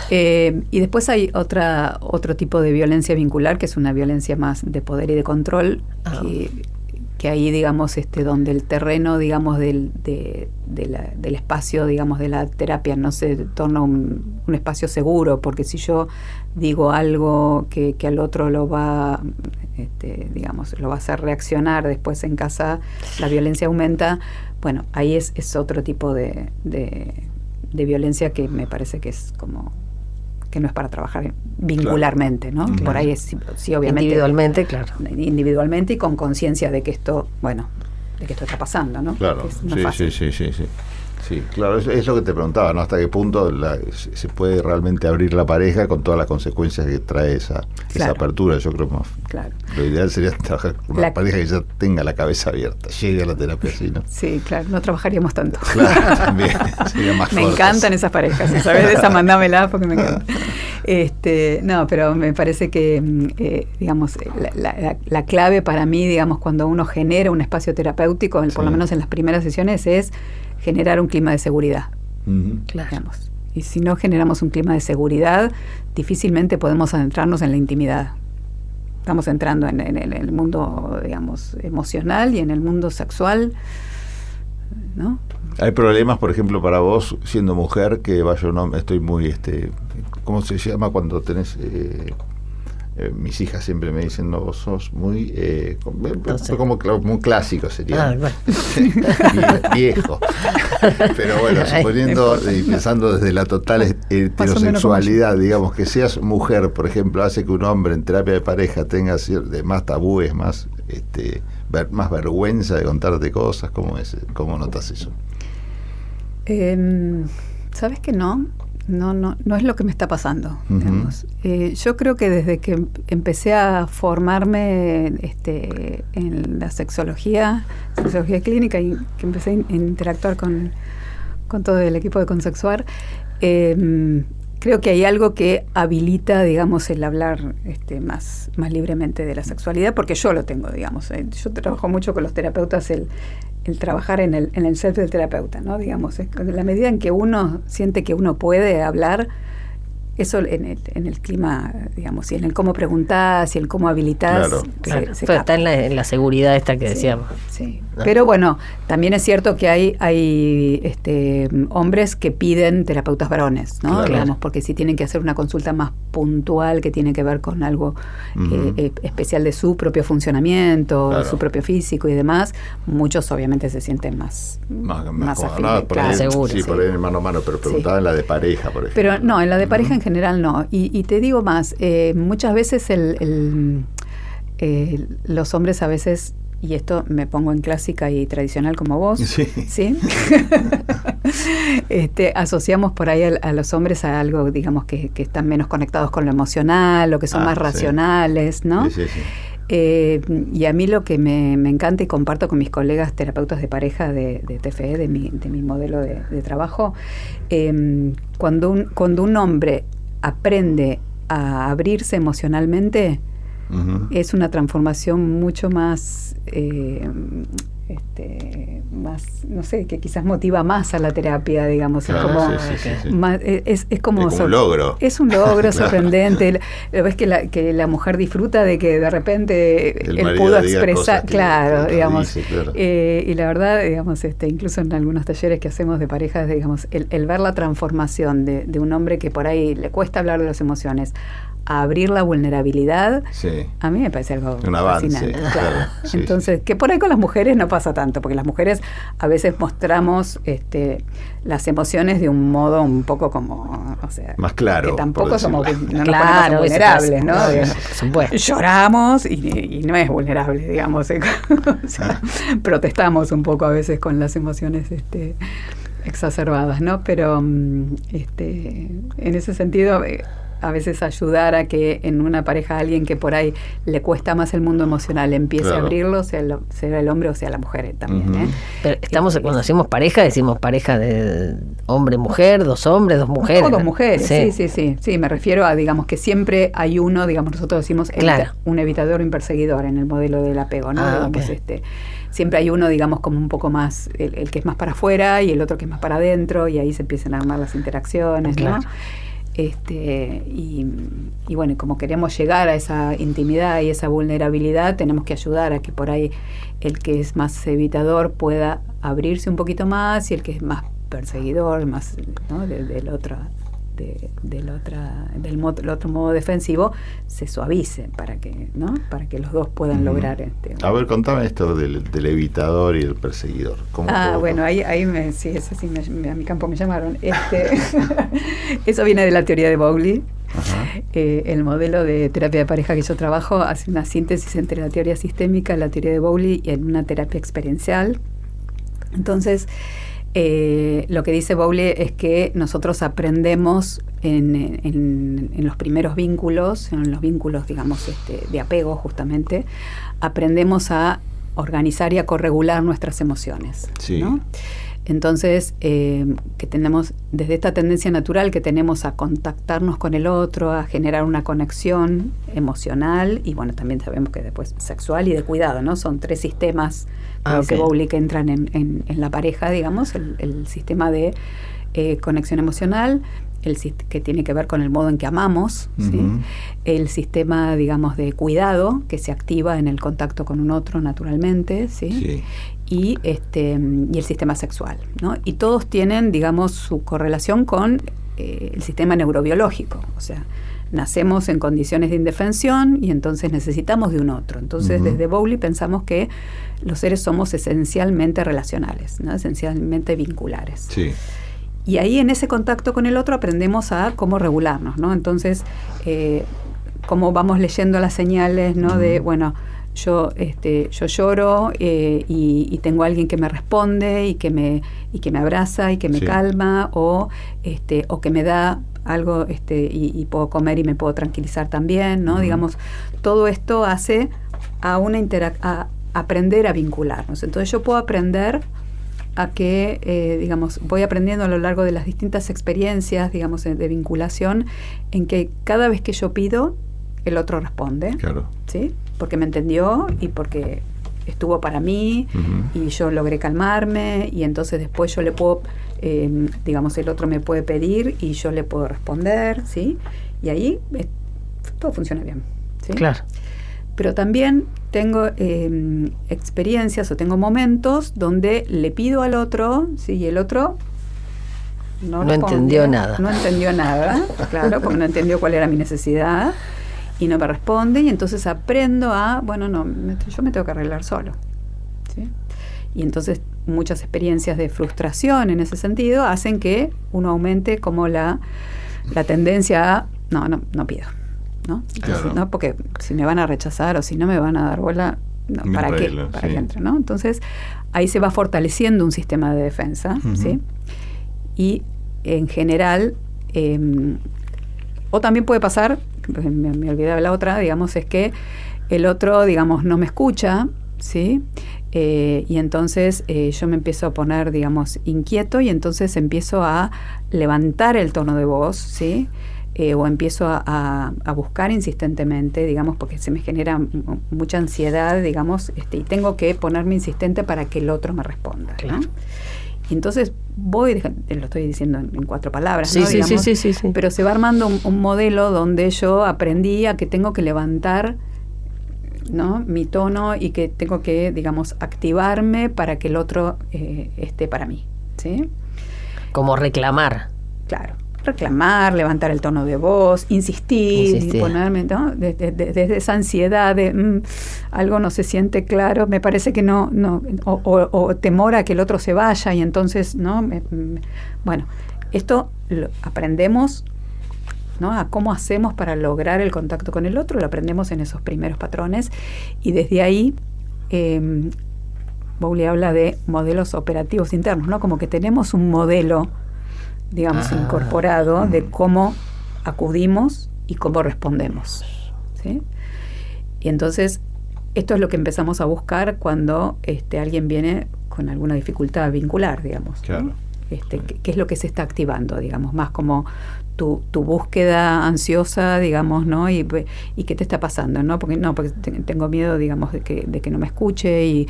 Y después hay otro tipo de violencia vincular, que es una violencia más de poder y de control, que ahí, digamos, donde el terreno, digamos, del espacio, digamos, de la terapia no se torna un espacio seguro, porque si yo digo algo que al otro lo va, digamos, lo va a hacer reaccionar después en casa, la violencia aumenta. Bueno, ahí es otro tipo de violencia que me parece que es como que no es para trabajar vincularmente, ¿no? Claro. Por ahí sí, obviamente. Individualmente, claro. Individualmente y con conciencia de que esto, de que esto está pasando, ¿no? Claro, sí, claro, es lo que te preguntaba, ¿no? Hasta qué punto se puede realmente abrir la pareja con todas las consecuencias que trae esa apertura. Yo creo que lo ideal sería trabajar con una pareja que ya tenga la cabeza abierta, llegue a la terapia así, ¿no? Sí, claro, no trabajaríamos tanto. Claro, también, sería más Me encantan esas parejas, si sabes de esa, mandámela porque me encanta. No, pero me parece que, digamos, la clave para mí, digamos, cuando uno genera un espacio terapéutico, por lo menos en las primeras sesiones, es generar un clima de seguridad. Claro. Digamos. Y si no generamos un clima de seguridad, difícilmente podemos adentrarnos en la intimidad. Estamos entrando en el mundo, digamos, emocional y en el mundo sexual, ¿no? Hay problemas, por ejemplo, para vos, siendo mujer, que vaya un hombre, estoy muy, ¿cómo se llama cuando tenés... mis hijas siempre me dicen, no, vos sos muy como muy clásico sería, bueno. viejo, pero bueno, suponiendo y pensando desde la total heterosexualidad, digamos, que seas mujer, por ejemplo, hace que un hombre en terapia de pareja tenga más tabúes, más vergüenza de contarte cosas. ¿Cómo notas eso? ¿Sabes que no? No es lo que me está pasando, digamos. Yo creo que desde que empecé a formarme en la sexología clínica y que empecé a interactuar con todo el equipo de Consexuar, creo que hay algo que habilita, digamos, el hablar más libremente de la sexualidad, porque yo lo tengo, digamos. Yo trabajo mucho con los terapeutas el trabajar en el self del terapeuta, ¿no? Digamos, en la medida en que uno siente que uno puede hablar, eso en el clima, digamos, y en el cómo preguntás y el cómo habilitás. Claro. Está en la seguridad esta que decíamos. Sí. Pero bueno, también es cierto que hay hombres que piden terapeutas varones, ¿no? Claro. Digamos, porque si tienen que hacer una consulta más puntual que tiene que ver con algo especial de su propio funcionamiento, su propio físico y demás, muchos obviamente se sienten más afines, seguros. Sí, por ahí en mano a mano, pero preguntaba en la de pareja, por ejemplo. Pero no, en la de pareja en general no. Y te digo más, muchas veces los hombres a veces, y esto me pongo en clásica y tradicional como vos, ¿sí? Asociamos por ahí a los hombres a algo, digamos, que están menos conectados con lo emocional, o que son más racionales, ¿no? Sí. Y a mí lo que me encanta y comparto con mis colegas terapeutas de pareja de TFE, de mi modelo de trabajo, cuando un hombre aprende a abrirse emocionalmente, es una transformación mucho más, no sé, que quizás motiva más a la terapia, digamos. Claro, es como un logro. Es un logro sorprendente. Ves que la mujer disfruta de que de repente él pudo expresar, digamos. Y la verdad, digamos, incluso en algunos talleres que hacemos de parejas, digamos, el ver la transformación de un hombre que por ahí le cuesta hablar de las emociones, a abrir la vulnerabilidad, sí. A mí me parece algo un avance, fascinante. claro. Sí, entonces, que por ahí con las mujeres no pasa tanto, porque las mujeres a veces mostramos las emociones de un modo un poco como, o sea, más claro, que tampoco somos, no nos claro, ponemos vulnerables, ¿no? Lloramos y no es vulnerable, digamos. O sea, protestamos un poco a veces con las emociones exacerbadas, ¿no? Pero en ese sentido, a veces ayudar a que en una pareja alguien que por ahí le cuesta más el mundo emocional empiece a abrirlo, sea el hombre o sea la mujer también. Uh-huh. Pero cuando decimos pareja de hombre-mujer, dos hombres, dos mujeres. O dos mujeres, sí. Me refiero a, digamos, que siempre hay uno, digamos, nosotros decimos un evitador o un perseguidor en el modelo del apego, ¿no? Digamos, siempre hay uno, digamos, como un poco más, el que es más para afuera y el otro que es más para adentro, y ahí se empiezan a armar las interacciones, ¿no? Y bueno, como queremos llegar a esa intimidad y esa vulnerabilidad, tenemos que ayudar a que por ahí el que es más evitador pueda abrirse un poquito más, y el que es más perseguidor, más, ¿no? del otro modo defensivo, se suavice para que los dos puedan lograr A ver, contame esto del evitador y el perseguidor. Bueno, ahí a mi campo me llamaron. Eso viene de la teoría de Bowley. El modelo de terapia de pareja que yo trabajo hace una síntesis entre la teoría sistémica, la teoría de Bowley y en una terapia experiencial. Entonces, lo que dice Bowley es que nosotros aprendemos en los primeros vínculos, en los vínculos, digamos, de apego justamente, aprendemos a organizar y a corregular nuestras emociones, ¿no? Entonces, que tenemos desde esta tendencia natural que tenemos a contactarnos con el otro, a generar una conexión emocional y, bueno, también sabemos que después sexual y de cuidado, ¿no? Son 3 sistemas, como dice Bowley, que entran en la pareja, digamos, el sistema de conexión emocional, que tiene que ver con el modo en que amamos, ¿sí? El sistema, digamos, de cuidado, que se activa en el contacto con un otro naturalmente, ¿sí? Y el sistema sexual, ¿no? Y todos tienen, digamos, su correlación con el sistema neurobiológico, o sea, nacemos en condiciones de indefensión y entonces necesitamos de un otro. Entonces, desde Bowley pensamos que los seres somos esencialmente relacionales, ¿no? Esencialmente vinculares. Sí. Y ahí en ese contacto con el otro aprendemos a cómo regularnos, ¿no? Entonces, cómo vamos leyendo las señales, ¿no? De, bueno, yo lloro y tengo a alguien que me responde y que me abraza y que me calma, o que me da algo y puedo comer y me puedo tranquilizar también, ¿no? Digamos, todo esto hace a aprender a vincularnos. Entonces yo puedo aprender a que, digamos, voy aprendiendo a lo largo de las distintas experiencias, digamos, de vinculación, en que cada vez que yo pido, el otro responde, ¿sí? Porque me entendió y porque estuvo para mí y yo logré calmarme, y entonces después yo le puedo, digamos, el otro me puede pedir y yo le puedo responder, ¿sí? Y ahí todo funciona bien, ¿sí? Claro. Pero también tengo experiencias o tengo momentos donde le pido al otro, ¿sí? Y el otro no entendió nada. No entendió nada, claro, porque no entendió cuál era mi necesidad y no me responde, y entonces aprendo yo me tengo que arreglar solo, ¿sí? Y entonces muchas experiencias de frustración en ese sentido hacen que uno aumente como la tendencia a no pido, ¿no? Entonces, ¿no? Porque si me van a rechazar o si no me van a dar bola, ¿para qué? Para que entre, ¿no? Entonces ahí se va fortaleciendo un sistema de defensa, ¿sí? Y en general, o también puede pasar, me olvidaba la otra, digamos, es que el otro, digamos, no me escucha, ¿sí? Y entonces yo me empiezo a poner, digamos, inquieto, y entonces empiezo a levantar el tono de voz, ¿sí? O empiezo a buscar insistentemente, digamos, porque se me genera mucha ansiedad, digamos, y tengo que ponerme insistente para que el otro me responda, ¿no? Y entonces lo estoy diciendo en 4 palabras, ¿no? Sí. Pero se va armando un modelo donde yo aprendí a que tengo que levantar, ¿no? Mi tono, y que tengo que, digamos, activarme para que el otro esté para mí, ¿sí? Como reclamar. Claro. reclamar, levantar el tono de voz, insistir. Ponerme, ¿no? Desde esa ansiedad de algo no se siente claro, me parece que no o temor a que el otro se vaya y entonces, ¿no? Bueno, esto lo aprendemos, ¿no? A cómo hacemos para lograr el contacto con el otro, lo aprendemos en esos primeros patrones y desde ahí Bowley habla de modelos operativos internos, ¿no? Como que tenemos un modelo, digamos, incorporado de cómo acudimos y cómo respondemos, ¿sí? Y entonces esto es lo que empezamos a buscar cuando alguien viene con alguna dificultad vincular, digamos, claro, ¿no? ¿Qué es lo que se está activando, digamos? Más como tu búsqueda ansiosa, digamos, ¿no? Y qué te está pasando, ¿no? Porque tengo miedo, digamos, de que no me escuche y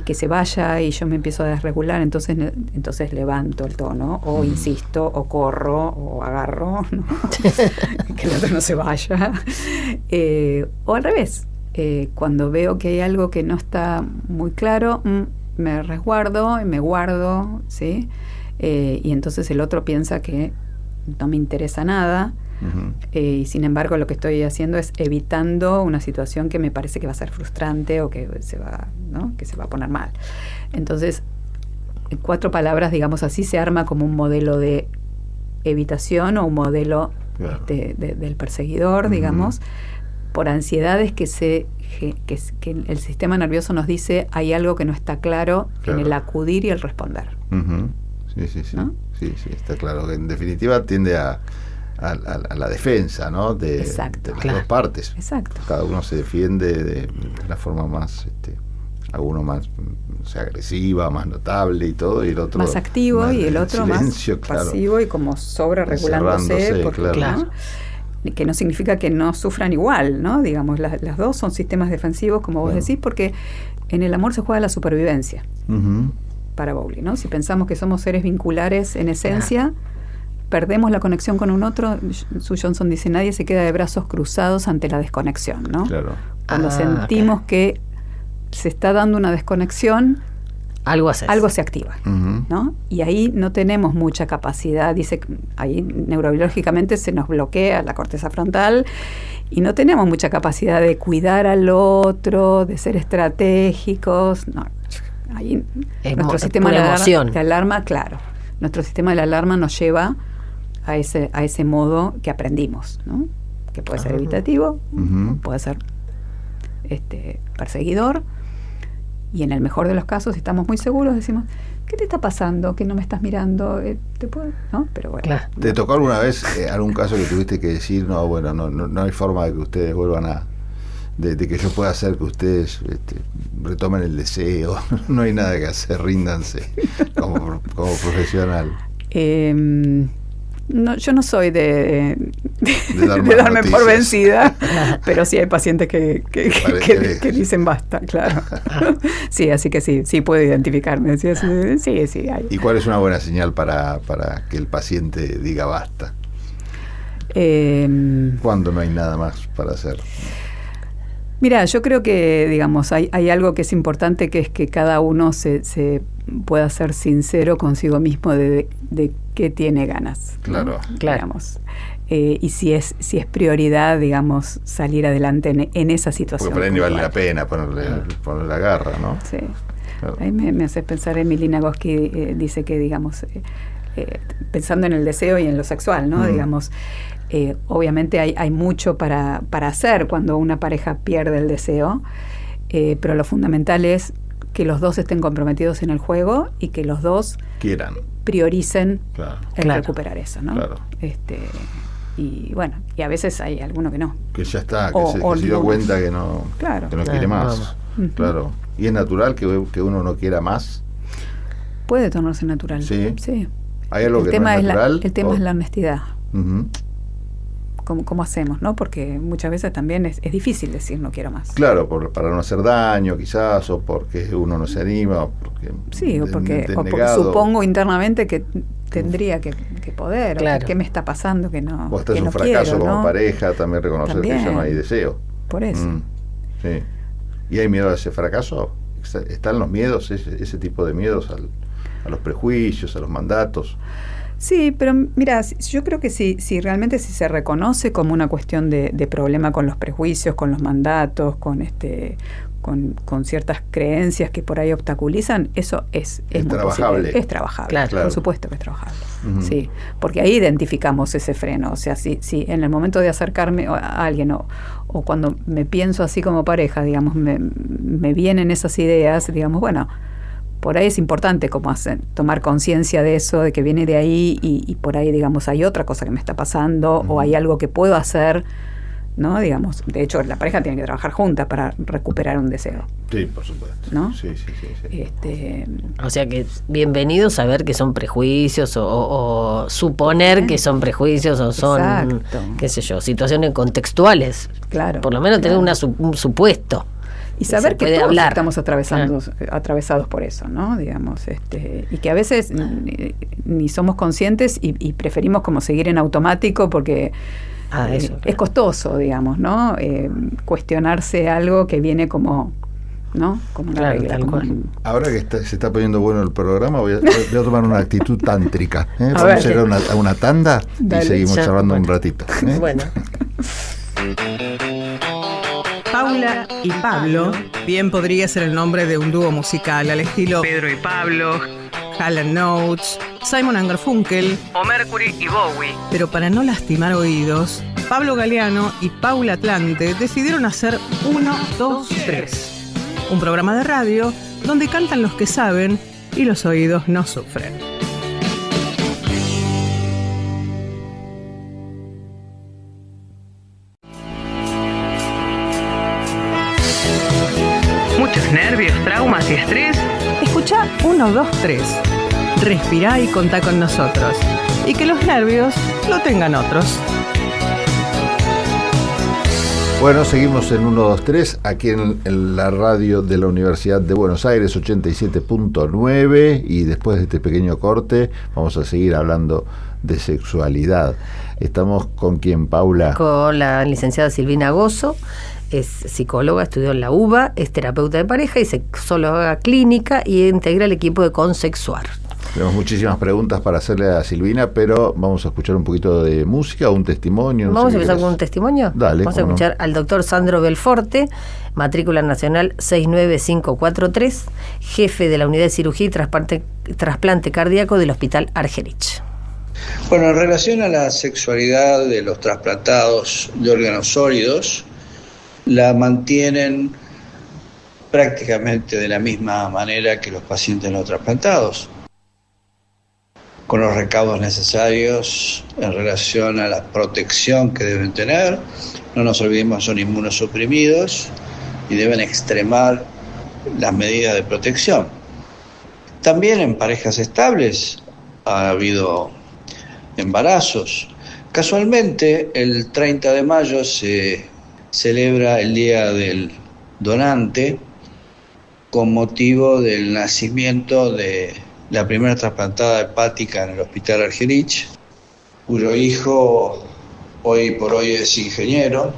que se vaya y yo me empiezo a desregular, entonces levanto el tono, o insisto, o corro, o agarro, ¿no? Que el otro no se vaya. O al revés, cuando veo que hay algo que no está muy claro, me resguardo y me guardo, ¿sí? Y entonces el otro piensa que no me interesa nada, y sin embargo lo que estoy haciendo es evitando una situación que me parece que va a ser frustrante o que se va, ¿no? Que se va a poner mal. Entonces, en 4 palabras, digamos así, se arma como un modelo de evitación o un modelo, claro, del perseguidor, digamos, por ansiedades que el sistema nervioso nos dice hay algo que no está claro, claro, en el acudir y el responder. Sí. ¿No? Sí, está claro que en definitiva tiende a la defensa, ¿no? Exacto, de las claro, dos partes. Exacto. Cada uno se defiende de la forma más, alguno más, o sea, agresiva, más notable y todo, y el otro más activo más y el otro silencio, más claro, pasivo y como sobreregulándose, porque, claro, ¿no? Que no significa que no sufran igual, ¿no? Digamos, las dos son sistemas defensivos, como vos decís, porque en el amor se juega la supervivencia. Para Bowley, ¿no? Si pensamos que somos seres vinculares en esencia, perdemos la conexión con un otro. Sue Johnson dice, nadie se queda de brazos cruzados ante la desconexión, ¿no? Claro. Cuando sentimos que se está dando una desconexión, algo se activa, ¿no? Y ahí no tenemos mucha capacidad, dice, ahí neurobiológicamente se nos bloquea la corteza frontal y no tenemos mucha capacidad de cuidar al otro, de ser estratégicos, no. Ahí nuestro sistema de alarma, claro, nuestro sistema de alarma nos lleva a ese modo que aprendimos, ¿no? Que puede ser evitativo, puede ser perseguidor, y en el mejor de los casos, si estamos muy seguros, decimos, ¿qué te está pasando? ¿Que no me estás mirando? ¿Te puedo? ¿No? Pero bueno. Claro. ¿Te tocó alguna vez algún caso que tuviste que decir, no hay forma de que ustedes vuelvan de que yo pueda hacer que ustedes retomen el deseo? No hay nada que hacer, ríndanse como profesional. No, yo no soy de darme por vencida, pero sí hay pacientes que dicen basta, claro. Sí, así que sí puedo identificarme. Sí, hay. ¿Y cuál es una buena señal para que el paciente diga basta? ¿Cuándo no hay nada más para hacer? Mira, yo creo que, digamos, hay algo que es importante, que es que cada uno se pueda ser sincero consigo mismo de qué tiene ganas. Claro. ¿No? Digamos. Y si es prioridad, digamos, salir adelante en esa situación. Porque por ahí ni vale la pena ponerle la garra, ¿no? Sí. Claro. Ahí me hace pensar, Emily Nagoski dice que, digamos, pensando en el deseo y en lo sexual, ¿no? Digamos, obviamente hay mucho para hacer cuando una pareja pierde el deseo, pero lo fundamental es que los dos estén comprometidos en el juego y que los dos quieran, prioricen, claro, recuperar eso, ¿no? Claro. Y bueno, y a veces hay alguno que no. Que ya está, que se dio cuenta que no, claro, que no quiere más. Claro. ¿Y es natural que uno no quiera más? Puede tornarse natural. Sí. ¿Hay algo que no es natural? El tema es la honestidad. ¿Cómo hacemos, no? Porque muchas veces también es difícil decir no quiero más. Claro, para no hacer daño quizás, o porque uno no se anima, o porque supongo internamente que tendría que poder, claro, o ¿qué me está pasando que no? O hasta es un fracaso como pareja, también reconocer que ya no hay deseo. Por eso. Sí. ¿Y hay miedo a ese fracaso? ¿Están los miedos, ese tipo de miedos a los prejuicios, a los mandatos? Sí, pero mira, yo creo que si realmente se reconoce como una cuestión de problema con los prejuicios, con los mandatos, con ciertas creencias que por ahí obstaculizan, eso es trabajable. Es trabajable, claro. Por supuesto que es trabajable. Sí, porque ahí identificamos ese freno. O sea, si en el momento de acercarme a alguien o cuando me pienso así como pareja, digamos, me vienen esas ideas, digamos, bueno, por ahí es importante como tomar conciencia de eso, de que viene de ahí y por ahí, digamos, hay otra cosa que me está pasando o hay algo que puedo hacer, ¿no? Digamos, de hecho, la pareja tiene que trabajar juntas para recuperar un deseo. Sí, por supuesto. ¿No? Sí. O sea que bienvenido saber que son prejuicios o suponer que son prejuicios o son, exacto, qué sé yo, situaciones contextuales. Claro. Por lo menos claro, tener un supuesto. y saber que todos hablar. Estamos atravesados por eso, ¿no? Digamos, y que a veces ni somos conscientes y preferimos como seguir en automático porque es costoso, digamos, ¿no? Cuestionarse algo que viene como, ¿no? Como una regla. Tal cual. Ahora que se está poniendo bueno el programa, voy a tomar una actitud tántrica. Vamos ver, a ir a una tanda. Dale, y seguimos ya, charlando bueno. un ratito. Bueno. Paula y Pablo bien podría ser el nombre de un dúo musical al estilo Pedro y Pablo, Hall & Oates, Simon & Garfunkel o Mercury y Bowie. Pero para no lastimar oídos, Pablo Galeano y Paula Atlante decidieron hacer 1, 2, 3, un programa de radio donde cantan los que saben y los oídos no sufren. ¿Muchos nervios, traumas y estrés? Escucha 1, 2, 3. Respirá y contá con nosotros. Y que los nervios lo tengan otros. Bueno, seguimos en 1, 2, 3, aquí en la radio de la Universidad de Buenos Aires, 87.9, y después de este pequeño corte vamos a seguir hablando de sexualidad. Estamos con quién, Paula. Con la licenciada Silvina Gozo, es psicóloga, estudió en la UBA, es terapeuta de pareja y sexóloga clínica y integra el equipo de Consexuar. Tenemos muchísimas preguntas para hacerle a Silvina, pero vamos a escuchar un poquito de música o un testimonio. ¿Vamos a empezar con un testimonio? Dale. Vamos a escuchar al doctor Sandro Belforte, matrícula nacional 69543, jefe de la unidad de cirugía y trasplante cardíaco del Hospital Argerich. Bueno, en relación a la sexualidad de los trasplantados de órganos sólidos, la mantienen prácticamente de la misma manera que los pacientes no trasplantados, con los recaudos necesarios en relación a la protección que deben tener. No nos olvidemos, son inmunosuprimidos y deben extremar las medidas de protección. También en parejas estables ha habido embarazos. Casualmente, el 30 de mayo se celebra el Día del Donante con motivo del nacimiento de la primera trasplantada hepática en el Hospital Argerich, cuyo hijo hoy por hoy es ingeniero,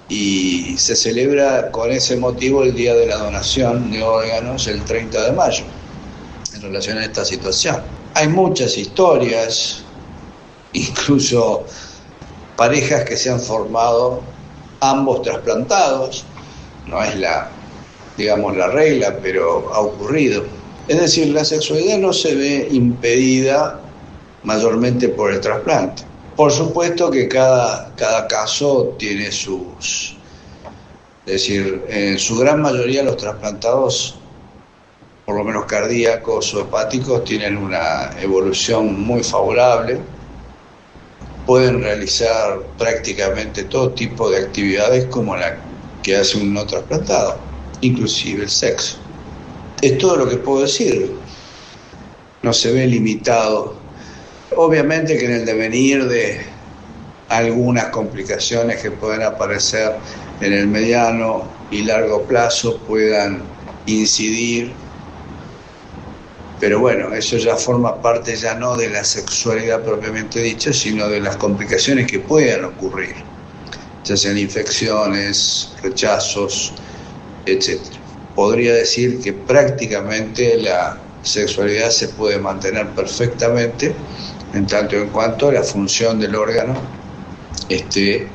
y se celebra con ese motivo el Día de la Donación de Órganos el 30 de mayo, en relación a esta situación. Hay muchas historias, incluso parejas que se han formado ambos trasplantados, no es la regla, pero ha ocurrido. Es decir, la sexualidad no se ve impedida mayormente por el trasplante. Por supuesto que cada caso tiene es decir, en su gran mayoría los trasplantados, por lo menos cardíacos o hepáticos, tienen una evolución muy favorable. Pueden realizar prácticamente todo tipo de actividades como la que hace un no trasplantado, inclusive el sexo. Es todo lo que puedo decir. No se ve limitado. Obviamente que en el devenir de algunas complicaciones que pueden aparecer en el mediano y largo plazo puedan incidir, pero bueno, eso ya forma parte ya no de la sexualidad propiamente dicha, sino de las complicaciones que puedan ocurrir, ya sean infecciones, rechazos, etc. Podría decir que prácticamente sexualidad se puede mantener perfectamente en tanto en cuanto la función del órgano esté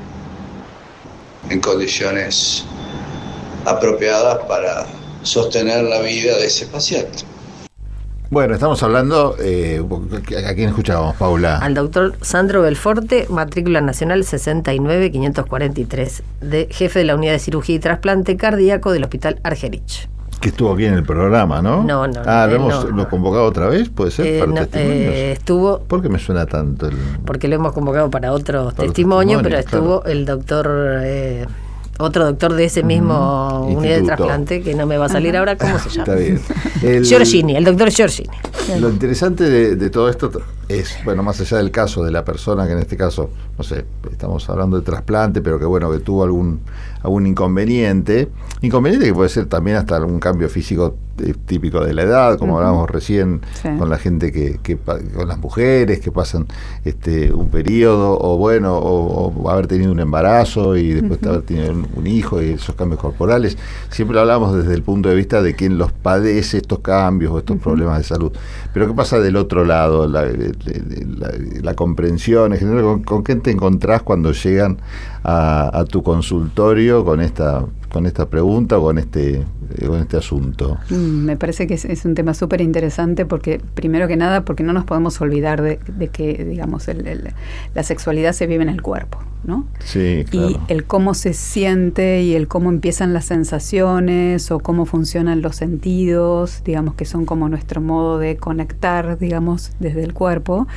en condiciones apropiadas para sostener la vida de ese paciente. Bueno, estamos hablando, ¿a quién escuchábamos, Paula? Al doctor Sandro Belforte, matrícula nacional 69543, jefe de la unidad de cirugía y trasplante cardíaco del Hospital Argerich. Que estuvo aquí en el programa, ¿no? No. ¿Lo convocado otra vez? ¿Puede ser? ¿Para testimonios? Estuvo... ¿Por qué me suena tanto? Porque lo hemos convocado para otros testimonios, pero estuvo claro. El doctor... otro doctor de ese mismo unidad de trasplante, que no me va a salir ahora, ¿cómo se llama? Está bien. Giorgini, el doctor Giorgini. Lo interesante de todo esto es, bueno, más allá del caso de la persona, que en este caso, no sé, estamos hablando de trasplante, pero que bueno, que tuvo algún inconveniente que puede ser también hasta algún cambio físico típico de la edad, como hablábamos recién, con la gente que con las mujeres que pasan un periodo, o haber tenido un embarazo y después haber tenido un hijo, y esos cambios corporales. Siempre lo hablamos desde el punto de vista de quien los padece estos cambios o estos problemas de salud. Pero ¿qué pasa del otro lado? La comprensión en general, ¿con qué te encontrás cuando llegan a tu consultorio con esta pregunta o con este asunto? Me parece que es un tema súper interesante porque, primero que nada, porque no nos podemos olvidar de que, digamos, la sexualidad se vive en el cuerpo, ¿no? Sí, claro. Y el cómo se siente y el cómo empiezan las sensaciones o cómo funcionan los sentidos, digamos, que son como nuestro modo de conectar, digamos, desde el cuerpo,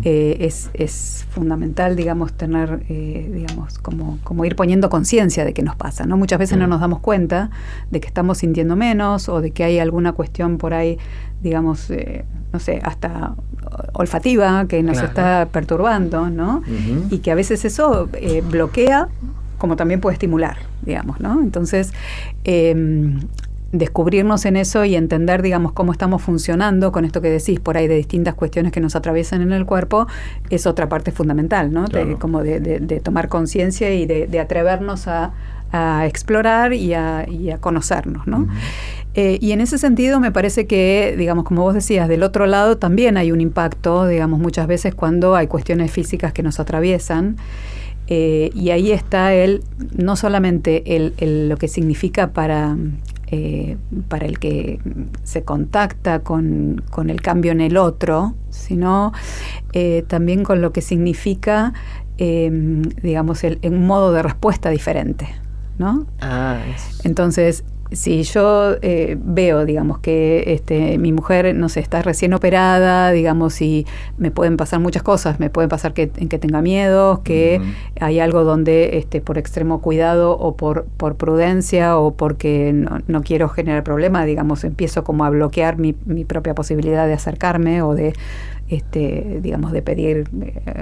es fundamental, digamos, tener, digamos, como ir poniendo conciencia de qué nos pasa, ¿no? Muchas veces no nos damos cuenta de que estamos sintiendo menos o de que hay alguna cuestión por ahí, digamos, no sé, hasta olfativa que nos está perturbando, ¿no? Y que a veces eso bloquea, como también puede estimular, digamos, ¿no? Entonces, descubrirnos en eso y entender, digamos, cómo estamos funcionando con esto que decís por ahí de distintas cuestiones que nos atraviesan en el cuerpo, es otra parte fundamental, ¿no? Claro. De tomar conciencia y de atrevernos a explorar y a conocernos, ¿no? Y en ese sentido me parece que, digamos, como vos decías, del otro lado también hay un impacto, digamos, muchas veces cuando hay cuestiones físicas que nos atraviesan, y ahí está no solamente lo que significa para el que se contacta con el cambio en el otro, sino también con lo que significa, digamos, un modo de respuesta diferente, ¿no? Entonces, si yo veo, digamos, que mi mujer, no sé, está recién operada, digamos, y me pueden pasar muchas cosas, me pueden pasar que tenga miedo, que hay algo donde por extremo cuidado o por prudencia o porque no quiero generar problema, digamos, empiezo como a bloquear mi propia posibilidad de acercarme o de digamos, de pedir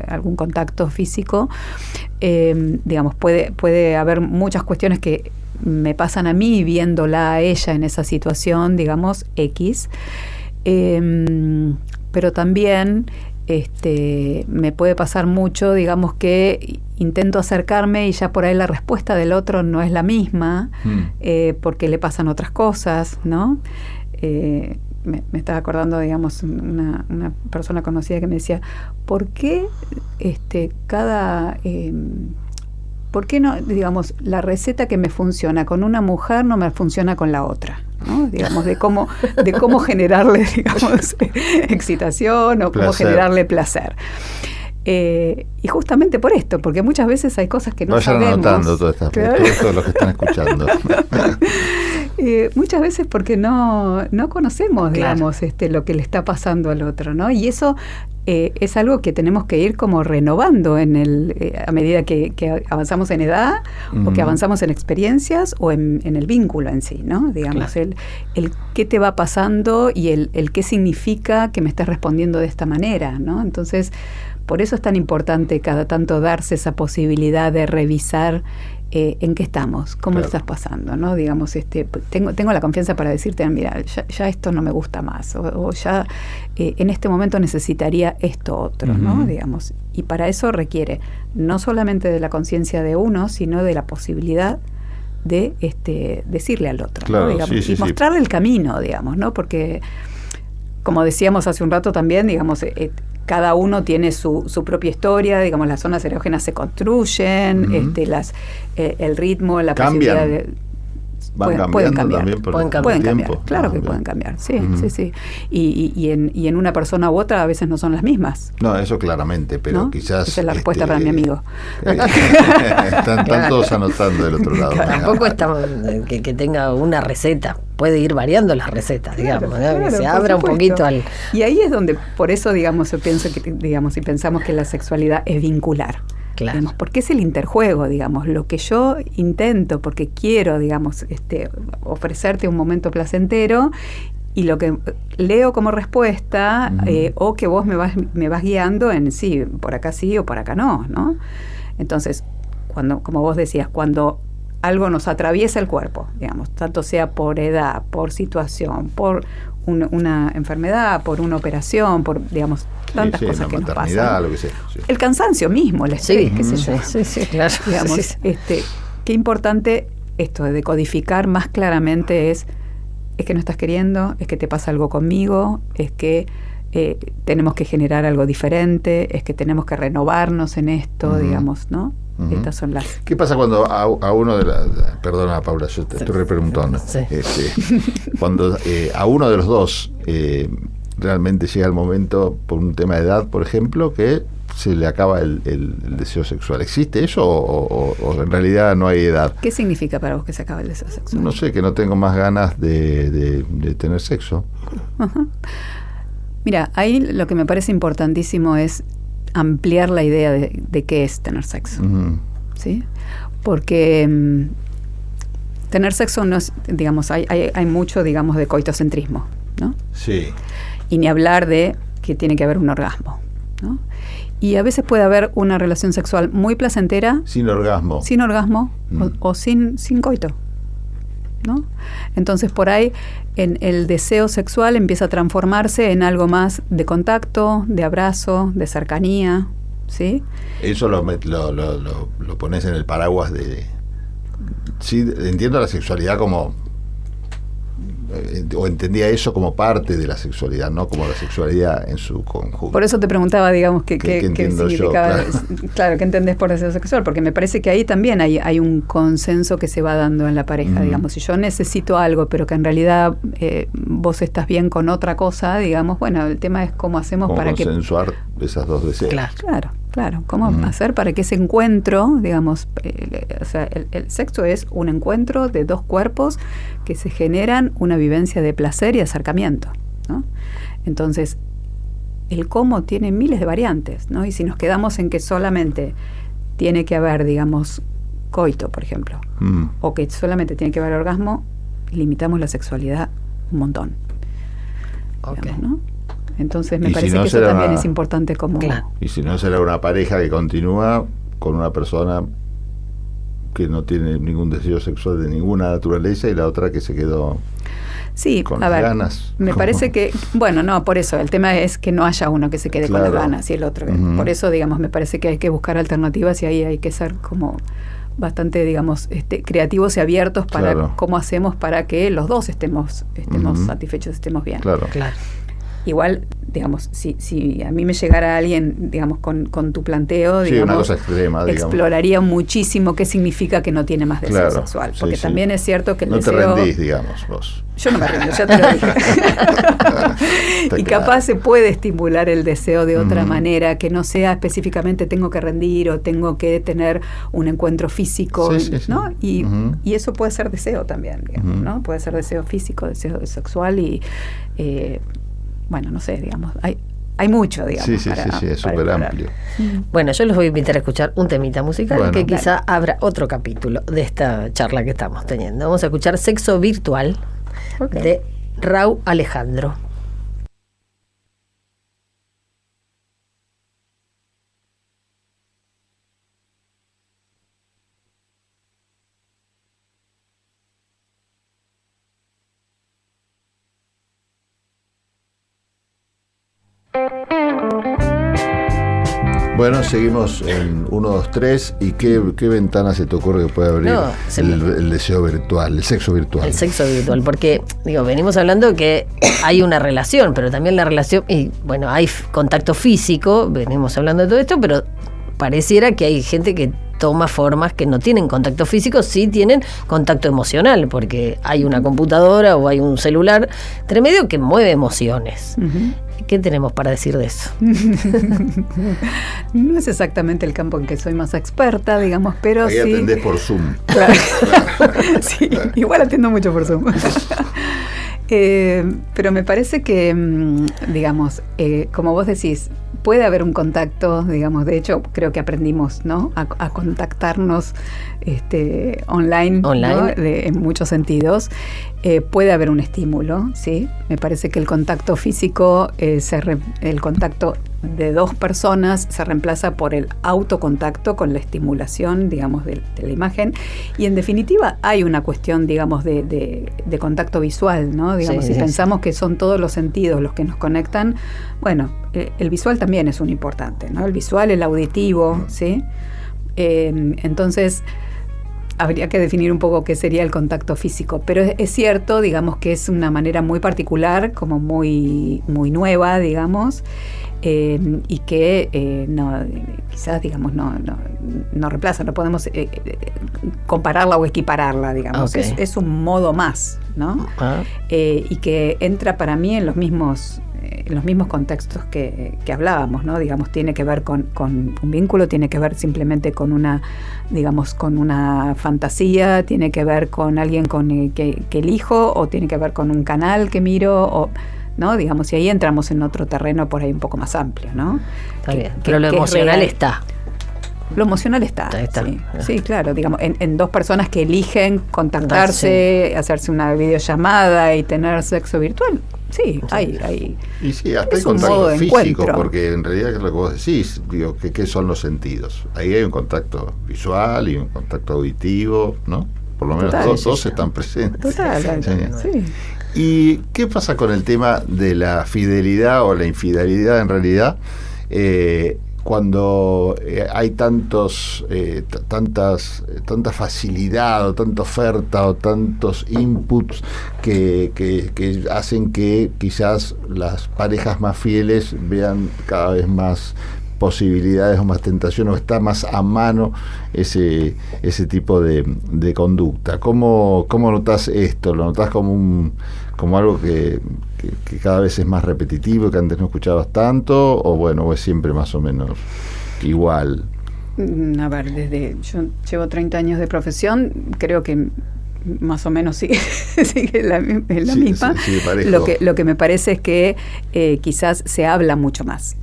algún contacto físico, digamos, puede haber muchas cuestiones que me pasan a mí viéndola a ella en esa situación, digamos, X, pero también me puede pasar mucho, digamos, que intento acercarme y ya por ahí la respuesta del otro no es la misma, porque le pasan otras cosas, ¿no? Me estaba acordando, digamos, una persona conocida que me decía, ¿por qué ¿por qué no, digamos, la receta que me funciona con una mujer no me funciona con la otra? ¿No? Digamos, de cómo generarle, digamos, excitación o cómo generarle placer. Y justamente por esto, porque muchas veces hay cosas que no sabemos. Vayan anotando todos los que están escuchando. Muchas veces porque no conocemos, digamos, lo que le está pasando al otro, ¿no? Y eso es algo que tenemos que ir como renovando a medida que avanzamos en edad o que avanzamos en experiencias o en el vínculo en sí, ¿no? Digamos, el qué te va pasando y el qué significa que me estés respondiendo de esta manera, ¿no? Entonces, por eso es tan importante cada tanto darse esa posibilidad de revisar en qué estamos, cómo lo estás pasando, ¿no? Digamos, tengo la confianza para decirte, mira, ya esto no me gusta más, o ya en este momento necesitaría esto otro, ¿no? Digamos, y para eso requiere no solamente de la conciencia de uno, sino de la posibilidad de decirle al otro, claro, ¿no? Digamos, y mostrarle el camino, digamos, ¿no? Porque como decíamos hace un rato también, digamos, cada uno tiene su propia historia, digamos, las zonas erógenas se construyen, el ritmo, la ¿Cambian? posibilidad de... Pueden cambiar Pueden también por el Pueden tiempo. cambiar, claro que pueden cambiar, sí, sí. Y en una persona u otra a veces no son las mismas. No, eso claramente, pero ¿no? quizás... Esa es la respuesta para mi amigo. Están todos anotando del otro lado. Tampoco estamos que tenga una receta. Puede ir variando las recetas, digamos, ¿no? Que se abra un poquito al... Y ahí es donde, por eso, digamos, yo pienso que, digamos, si pensamos que la sexualidad es vincular. Claro. Digamos, porque es el interjuego, digamos, lo que yo intento, porque quiero, digamos, ofrecerte un momento placentero, y lo que leo como respuesta, o que vos me vas guiando en sí o por acá no, ¿no? Entonces, cuando, como vos decías, cuando algo nos atraviesa el cuerpo, digamos, tanto sea por edad, por situación, por una enfermedad, por una operación, por, digamos, tantas cosas que nos pasan. Lo que sea, sí. El cansancio mismo, el estrés, qué sé yo. Sí, claro. Digamos, Sí. qué importante esto de decodificar más claramente es que no estás queriendo, es que te pasa algo conmigo, es que tenemos que generar algo diferente, es que tenemos que renovarnos en esto, digamos, ¿no? Estas son las... ¿Qué pasa cuando a uno de las... Perdona, Paula, yo te estoy repreguntando. Sí. Cuando a uno de los dos realmente llega el momento, por un tema de edad, por ejemplo, que se le acaba el deseo sexual. ¿Existe eso o en realidad no hay edad? ¿Qué significa para vos que se acaba el deseo sexual? No sé, que no tengo más ganas de tener sexo. Uh-huh. Mira, ahí lo que me parece importantísimo es ampliar la idea de qué es tener sexo. ¿Sí? Porque tener sexo no es, digamos, hay mucho, digamos, de coitocentrismo, ¿no? Sí. Y ni hablar de que tiene que haber un orgasmo, ¿no? Y a veces puede haber una relación sexual muy placentera. Sin orgasmo. Sin orgasmo o sin coito, ¿no? Entonces por ahí el deseo sexual empieza a transformarse en algo más de contacto, de abrazo, de cercanía, ¿sí? Eso lo pones en el paraguas de... Sí, entiendo la sexualidad como... o entendía eso como parte de la sexualidad, no como la sexualidad en su conjunto. Por eso te preguntaba, digamos, qué significaba, yo, claro, qué entendés por deseo sexual, porque me parece que ahí también hay un consenso que se va dando en la pareja, digamos, si yo necesito algo, pero que en realidad vos estás bien con otra cosa, digamos, bueno, el tema es cómo hacemos para consensuar esas dos deseos. Claro, cómo hacer para que ese encuentro, digamos, o sea, el sexo es un encuentro de dos cuerpos que se generan una vivencia de placer y acercamiento, ¿no? Entonces, el cómo tiene miles de variantes, ¿no? Y si nos quedamos en que solamente tiene que haber, digamos, coito, por ejemplo, o que solamente tiene que haber orgasmo, limitamos la sexualidad un montón. Digamos, ¿no? Entonces me parece que eso también es importante como... Claro. Y si no, será una pareja que continúa con una persona que no tiene ningún deseo sexual de ninguna naturaleza y la otra que se quedó con las ganas. Me parece que, bueno, no, por eso, el tema es que no haya uno que se quede con las ganas y el otro. Por eso, digamos, me parece que hay que buscar alternativas y ahí hay que ser como bastante, digamos, creativos y abiertos para cómo hacemos para que los dos estemos satisfechos, estemos bien. Claro. Igual, digamos, si a mí me llegara alguien, digamos, con tu planteo, digamos, una cosa extrema, digamos, exploraría muchísimo qué significa que no tiene más deseo sexual. Porque también es cierto que el deseo... No te rendís, digamos, vos. Yo no me rindo, ya te lo dije. Y capaz se puede estimular el deseo de otra manera, que no sea específicamente tengo que rendir o tengo que tener un encuentro físico, ¿no? Y eso puede ser deseo también, digamos, ¿no? Puede ser deseo físico, deseo sexual y... bueno, no sé, digamos, hay mucho, digamos. Sí, es súper amplio. Bueno, yo los voy a invitar a escuchar un temita musical que quizá abra otro capítulo de esta charla que estamos teniendo. Vamos a escuchar Sexo Virtual de Rauw Alejandro. Bueno, seguimos en 1, 2, 3. ¿Y qué ventana se te ocurre que puede abrir el deseo virtual, el sexo virtual? El sexo virtual, porque venimos hablando que hay una relación, pero también la relación, y bueno, hay contacto físico, venimos hablando de todo esto, pero pareciera que hay gente que toma formas que no tienen contacto físico, sí tienen contacto emocional, porque hay una computadora o hay un celular entre medio que mueve emociones. Uh-huh. ¿Qué tenemos para decir de eso? No es exactamente el campo en que soy más experta, digamos, pero ahí sí... Ahí atendés por Zoom. Claro. Sí, igual atiendo mucho por Zoom. Pero me parece que, digamos, como vos decís, puede haber un contacto, digamos, de hecho creo que aprendimos, ¿no?, a contactarnos online. ¿No?, en muchos sentidos. Puede haber un estímulo, ¿sí? Me parece que el contacto físico, el contacto de dos personas se reemplaza por el autocontacto con la estimulación, digamos, de la imagen. Y en definitiva hay una cuestión, digamos, de contacto visual, ¿no? Digamos, si pensamos que son todos los sentidos los que nos conectan, bueno, el visual también es un importante, ¿no? El visual, el auditivo, ¿sí? Entonces, habría que definir un poco qué sería el contacto físico, pero es cierto, digamos, que es una manera muy particular, como muy, muy nueva, digamos, y que no, quizás, digamos, no reemplaza, no podemos compararla o equipararla, digamos. Okay. Es un modo más, ¿no? Uh-huh. Y que entra para mí en los mismos contextos que hablábamos, ¿no? Digamos, tiene que ver con un vínculo, tiene que ver simplemente con una, digamos, con una fantasía, tiene que ver con alguien que elijo, o tiene que ver con un canal que miro, o, ¿no? Digamos, y ahí entramos en otro terreno por ahí un poco más amplio, ¿no? Está bien, pero lo emocional está. Lo emocional está. Sí, claro, digamos, en dos personas que eligen contactarse, hacerse una videollamada y tener sexo virtual. Sí, hay. Y sí, hasta hay contacto físico, porque en realidad, es lo que vos decís, digo, ¿qué son los sentidos? Ahí hay un contacto visual y un contacto auditivo, ¿no? Por lo menos dos están presentes. Total, sí. ¿Y qué pasa con el tema de la fidelidad o la infidelidad en realidad? Cuando hay tanta facilidad o tanta oferta o tantos inputs que hacen que quizás las parejas más fieles vean cada vez más posibilidades o más tentación, o está más a mano ese tipo de conducta. ¿Cómo notás esto? ¿Lo notás como algo que cada vez es más repetitivo, que antes no escuchabas tanto, o bueno, o es siempre más o menos igual? A ver, yo llevo 30 años de profesión, creo que más o menos sigue la misma. Sí, lo que me parece es que quizás se habla mucho más.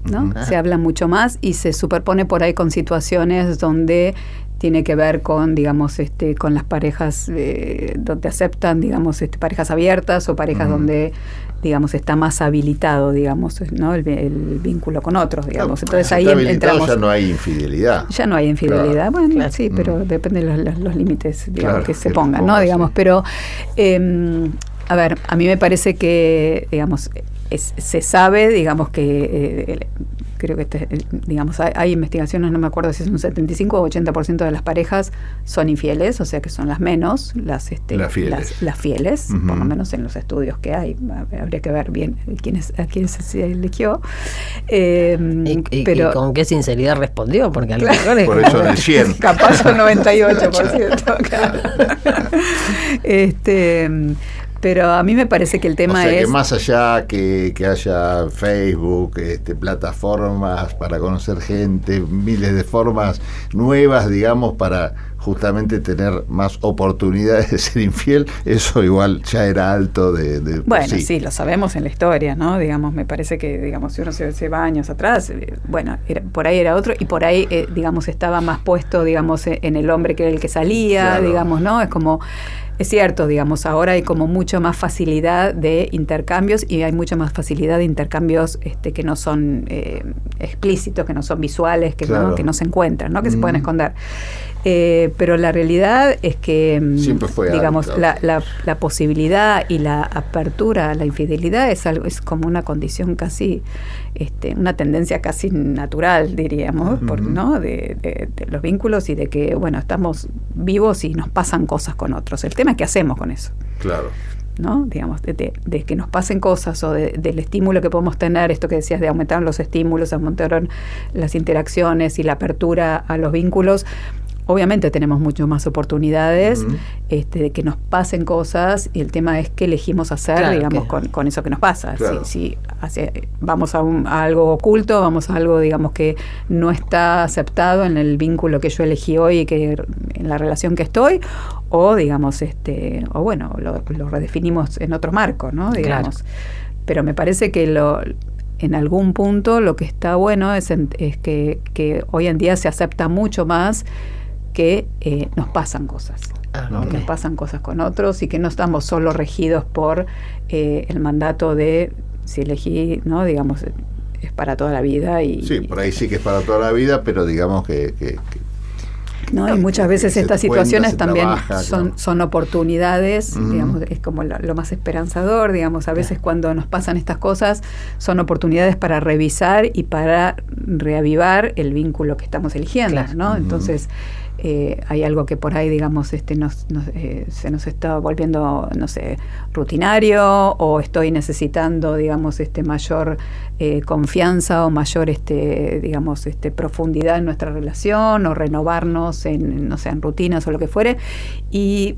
¿No? Se habla mucho más y se superpone por ahí con situaciones donde tiene que ver con, digamos, con las parejas donde aceptan, digamos, parejas abiertas, o parejas donde, digamos, está más habilitado, digamos, ¿no? el vínculo con otros, digamos. Entonces ahí entramos. Ya no hay infidelidad. Ya no hay infidelidad. Claro. Bueno, sí, pero depende de los límites, digamos, que se pongan, ¿no? Digamos, pero a ver, a mí me parece que, digamos, se sabe, digamos, que creo que digamos, hay investigaciones, no me acuerdo si es un 75 o 80% de las parejas son infieles, o sea que son las menos, las fieles, uh-huh. Por lo menos en los estudios que hay. Habría que ver bien a quiénes se eligió. Pero, ¿y con qué sinceridad respondió? Porque a lo mejor por eso en el 100. Capaz un 98%, claro. Pero a mí me parece que el tema que más allá que haya Facebook, plataformas para conocer gente, miles de formas nuevas, digamos, para justamente tener más oportunidades de ser infiel, eso igual ya era alto de bueno, sí, lo sabemos en la historia, ¿no? Digamos, me parece que, digamos, si uno se va años atrás, bueno, por ahí era otro, y por ahí, digamos, estaba más puesto, digamos, en el hombre que era el que salía, claro. Digamos, ¿no? Es como... Es cierto, digamos, ahora hay como mucho más facilidad de intercambios y hay mucha más facilidad de intercambios que no son explícitos, que no son visuales, que, claro. que no se encuentran, ¿no? Que se pueden esconder. Pero la realidad es que, siempre fue digamos, algo, la posibilidad y la apertura a la infidelidad es como una condición casi, una tendencia casi natural, diríamos, ¿no? De los vínculos y de que, bueno, estamos vivos y nos pasan cosas con otros. El tema es qué hacemos con eso. Claro. ¿No? Digamos, de que nos pasen cosas o del estímulo que podemos tener, esto que decías de aumentaron los estímulos, aumentaron las interacciones y la apertura a los vínculos. Obviamente tenemos mucho más oportunidades de que nos pasen cosas y el tema es qué elegimos hacer, claro, digamos, con eso que nos pasa. Claro. Si vamos a algo oculto, vamos a algo, digamos, que no está aceptado en el vínculo que yo elegí hoy y que en la relación que estoy, o digamos, o bueno, lo redefinimos en otro marco, ¿no? Digamos. Claro. Pero me parece que en algún punto lo que está bueno es que hoy en día se acepta mucho más que nos pasan cosas, que nos pasan cosas con otros y que no estamos solo regidos por el mandato de si elegí, ¿no? Digamos, es para toda la vida. Sí, por ahí sí que es para toda la vida, pero digamos que ¿no? Y muchas veces estas situaciones también son oportunidades, digamos, es como lo más esperanzador, digamos, a veces cuando nos pasan estas cosas son oportunidades para revisar y para reavivar el vínculo que estamos eligiendo, ¿no? Entonces, hay algo que por ahí, digamos, se nos está volviendo, no sé, rutinario, o estoy necesitando, digamos, mayor confianza o mayor, digamos, profundidad en nuestra relación, o renovarnos en, no sé, en rutinas o lo que fuere, y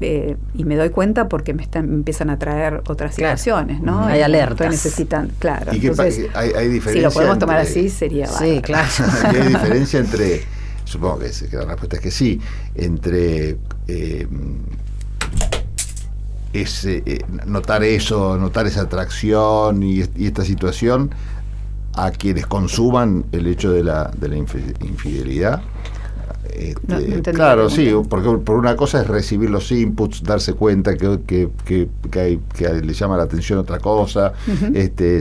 me doy cuenta porque me empiezan a traer otras situaciones, ¿no? Hay alertas. Estoy necesitando, claro. ¿Y entonces, hay diferencia? Si lo podemos tomar así, sería bárbaro. Sí, claro. ¿Y hay diferencia entre, supongo que la respuesta es que sí, entre notar eso, notar esa atracción y esta situación a quienes consuman el hecho de la infidelidad? Claro, sí, porque por una cosa es recibir los inputs, darse cuenta que le llama la atención otra cosa,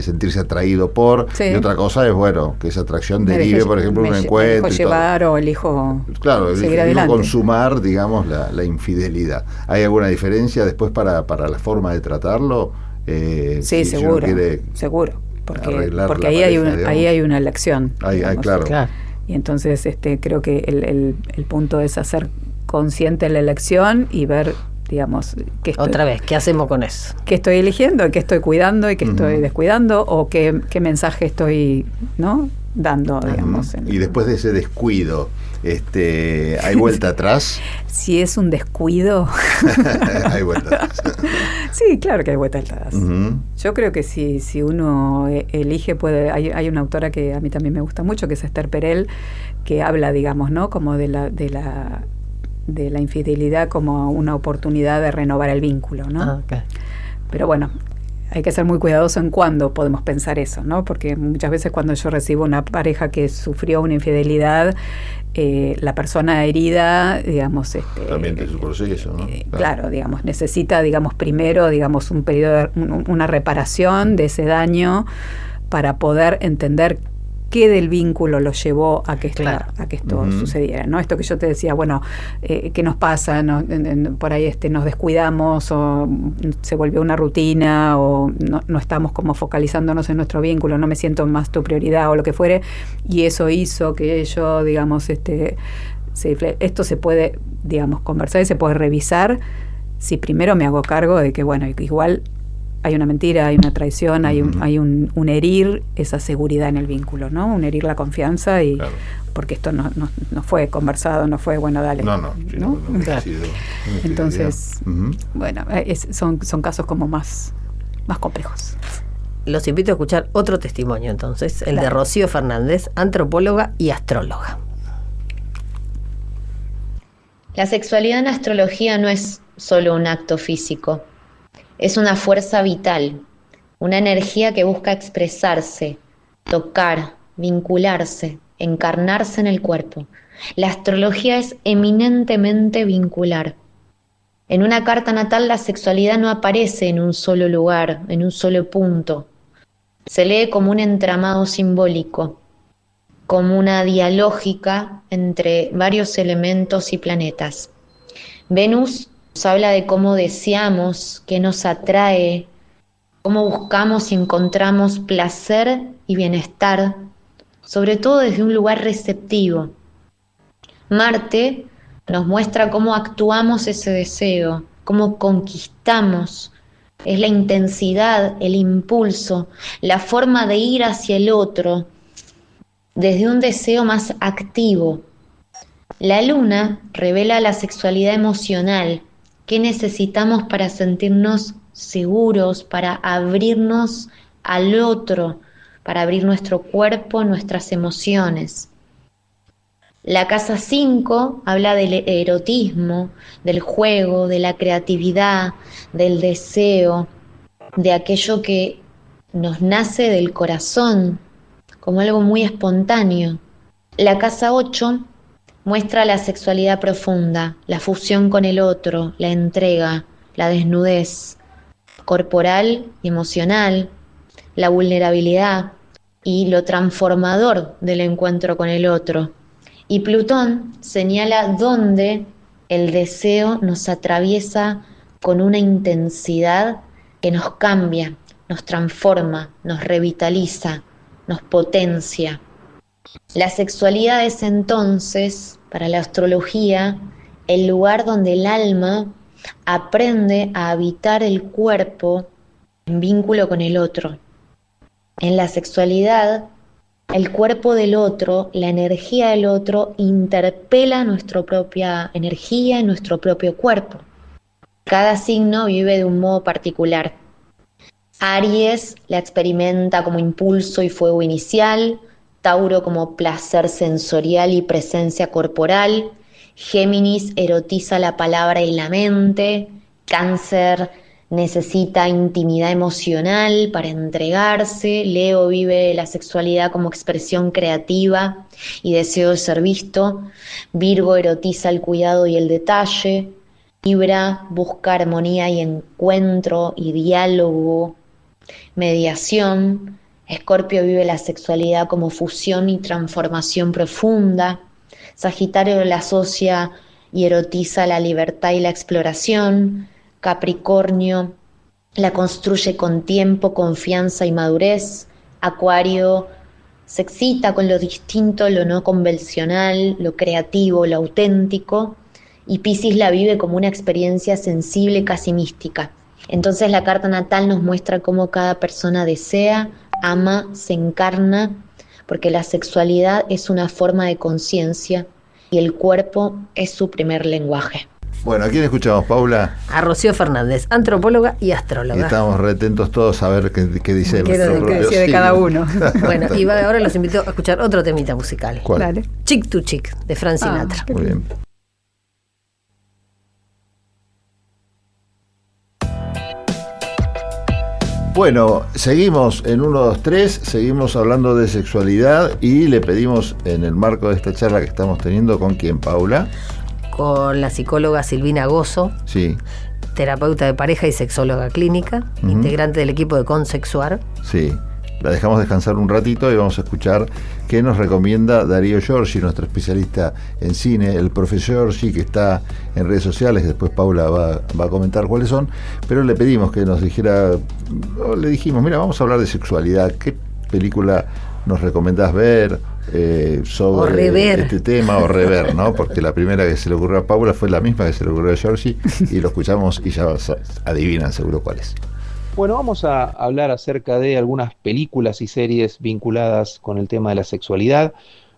sentirse atraído por, y otra cosa es, bueno, que esa atracción derive, por ejemplo, un encuentro. Elijo llevar o elijo seguir elijo adelante. Consumar, digamos, la infidelidad. ¿Hay alguna diferencia después para la forma de tratarlo? Sí, seguro, seguro. Porque ahí hay una elección. Claro. Y entonces creo que el punto es hacer consciente la elección y ver, digamos, otra vez, ¿qué hacemos con eso? ¿Qué estoy eligiendo? ¿Qué estoy cuidando y qué estoy descuidando? ¿O qué mensaje estoy, ¿no?, dando, digamos? Y después de ese descuido, ¿hay vuelta atrás? Si es un descuido... Hay vuelta atrás. Sí, claro que hay vuelta atrás. Yo creo que si uno elige, hay una autora que a mí también me gusta mucho, que es Esther Perel, que habla, digamos, ¿no?, como de la infidelidad como una oportunidad de renovar el vínculo, ¿no? Okay. Pero bueno, hay que ser muy cuidadoso en cuándo podemos pensar eso, ¿no? Porque muchas veces cuando yo recibo una pareja que sufrió una infidelidad, la persona herida, digamos... también tiene su proceso, ¿no? Claro, digamos, necesita, digamos, primero, digamos, un periodo, una reparación de ese daño para poder entender qué del vínculo lo llevó a que esto sucediera, ¿no? Esto que yo te decía, bueno, ¿qué nos pasa? Por ahí nos descuidamos, o se volvió una rutina, o no estamos como focalizándonos en nuestro vínculo, no me siento más tu prioridad o lo que fuere, y eso hizo que yo, digamos, esto se puede, digamos, conversar y se puede revisar si primero me hago cargo de que, bueno, igual hay una mentira, hay una traición, hay un herir esa seguridad en el vínculo, ¿no? Un herir la confianza, y claro, porque esto no fue conversado, no fue, bueno, dale. No claro. Entonces, bueno, son casos como más complejos. Los invito a escuchar otro testimonio, entonces, el de Rocío Fernández, antropóloga y astróloga. La sexualidad en astrología no es solo un acto físico. Es una fuerza vital, una energía que busca expresarse, tocar, vincularse, encarnarse en el cuerpo. La astrología es eminentemente vincular. En una carta natal la sexualidad no aparece en un solo lugar, en un solo punto. Se lee como un entramado simbólico, como una dialógica entre varios elementos y planetas. Venus nos habla de cómo deseamos, qué nos atrae, cómo buscamos y encontramos placer y bienestar, sobre todo desde un lugar receptivo. Marte nos muestra cómo actuamos ese deseo, cómo conquistamos. Es la intensidad, el impulso, la forma de ir hacia el otro, desde un deseo más activo. La luna revela la sexualidad emocional, qué necesitamos para sentirnos seguros, para abrirnos al otro, para abrir nuestro cuerpo, nuestras emociones. La casa 5 habla del erotismo, del juego, de la creatividad, del deseo, de aquello que nos nace del corazón, como algo muy espontáneo. La casa 8 muestra la sexualidad profunda, la fusión con el otro, la entrega, la desnudez corporal y emocional, la vulnerabilidad y lo transformador del encuentro con el otro. Y Plutón señala dónde el deseo nos atraviesa con una intensidad que nos cambia, nos transforma, nos revitaliza, nos potencia. La sexualidad es entonces, para la astrología, el lugar donde el alma aprende a habitar el cuerpo en vínculo con el otro. En la sexualidad, el cuerpo del otro, la energía del otro, interpela nuestra propia energía y nuestro propio cuerpo. Cada signo vive de un modo particular. Aries la experimenta como impulso y fuego inicial, Tauro como placer sensorial y presencia corporal, Géminis erotiza la palabra y la mente, Cáncer necesita intimidad emocional para entregarse, Leo vive la sexualidad como expresión creativa y deseo de ser visto, Virgo erotiza el cuidado y el detalle, Libra busca armonía y encuentro y diálogo, mediación, Escorpio vive la sexualidad como fusión y transformación profunda, Sagitario la asocia y erotiza la libertad y la exploración, Capricornio la construye con tiempo, confianza y madurez, Acuario se excita con lo distinto, lo no convencional, lo creativo, lo auténtico, y Piscis la vive como una experiencia sensible, casi mística. Entonces la carta natal nos muestra cómo cada persona desea, ama, se encarna, porque la sexualidad es una forma de conciencia y el cuerpo es su primer lenguaje. Bueno, ¿a quién escuchamos, Paula? A Rocío Fernández, antropóloga y astróloga. Y estamos retentos todos a ver qué dice nuestro propio de cada uno. Bueno, y ahora los invito a escuchar otro temita musical. ¿Cuál? Dale. Chick to Chick, de Frank Sinatra. Muy bien. Bueno, seguimos en 1, 2, 3, seguimos hablando de sexualidad y le pedimos en el marco de esta charla que estamos teniendo, ¿con quién, Paula? Con la psicóloga Silvina Gozo, Sí, terapeuta de pareja y sexóloga clínica, integrante del equipo de Consexuar. sí. La dejamos descansar un ratito y vamos a escuchar qué nos recomienda Darío Giorgi, nuestro especialista en cine, el profesor Giorgi, que está en redes sociales. Después Paula va a comentar cuáles son, pero le pedimos que nos dijera, le dijimos, mira, vamos a hablar de sexualidad, ¿qué película nos recomendás ver sobre rever. este tema, o rever, ¿no? Porque la primera que se le ocurrió a Paula fue la misma que se le ocurrió a Giorgi, y lo escuchamos y ya adivinan seguro cuál es. Bueno, vamos a hablar acerca de algunas películas y series vinculadas con el tema de la sexualidad.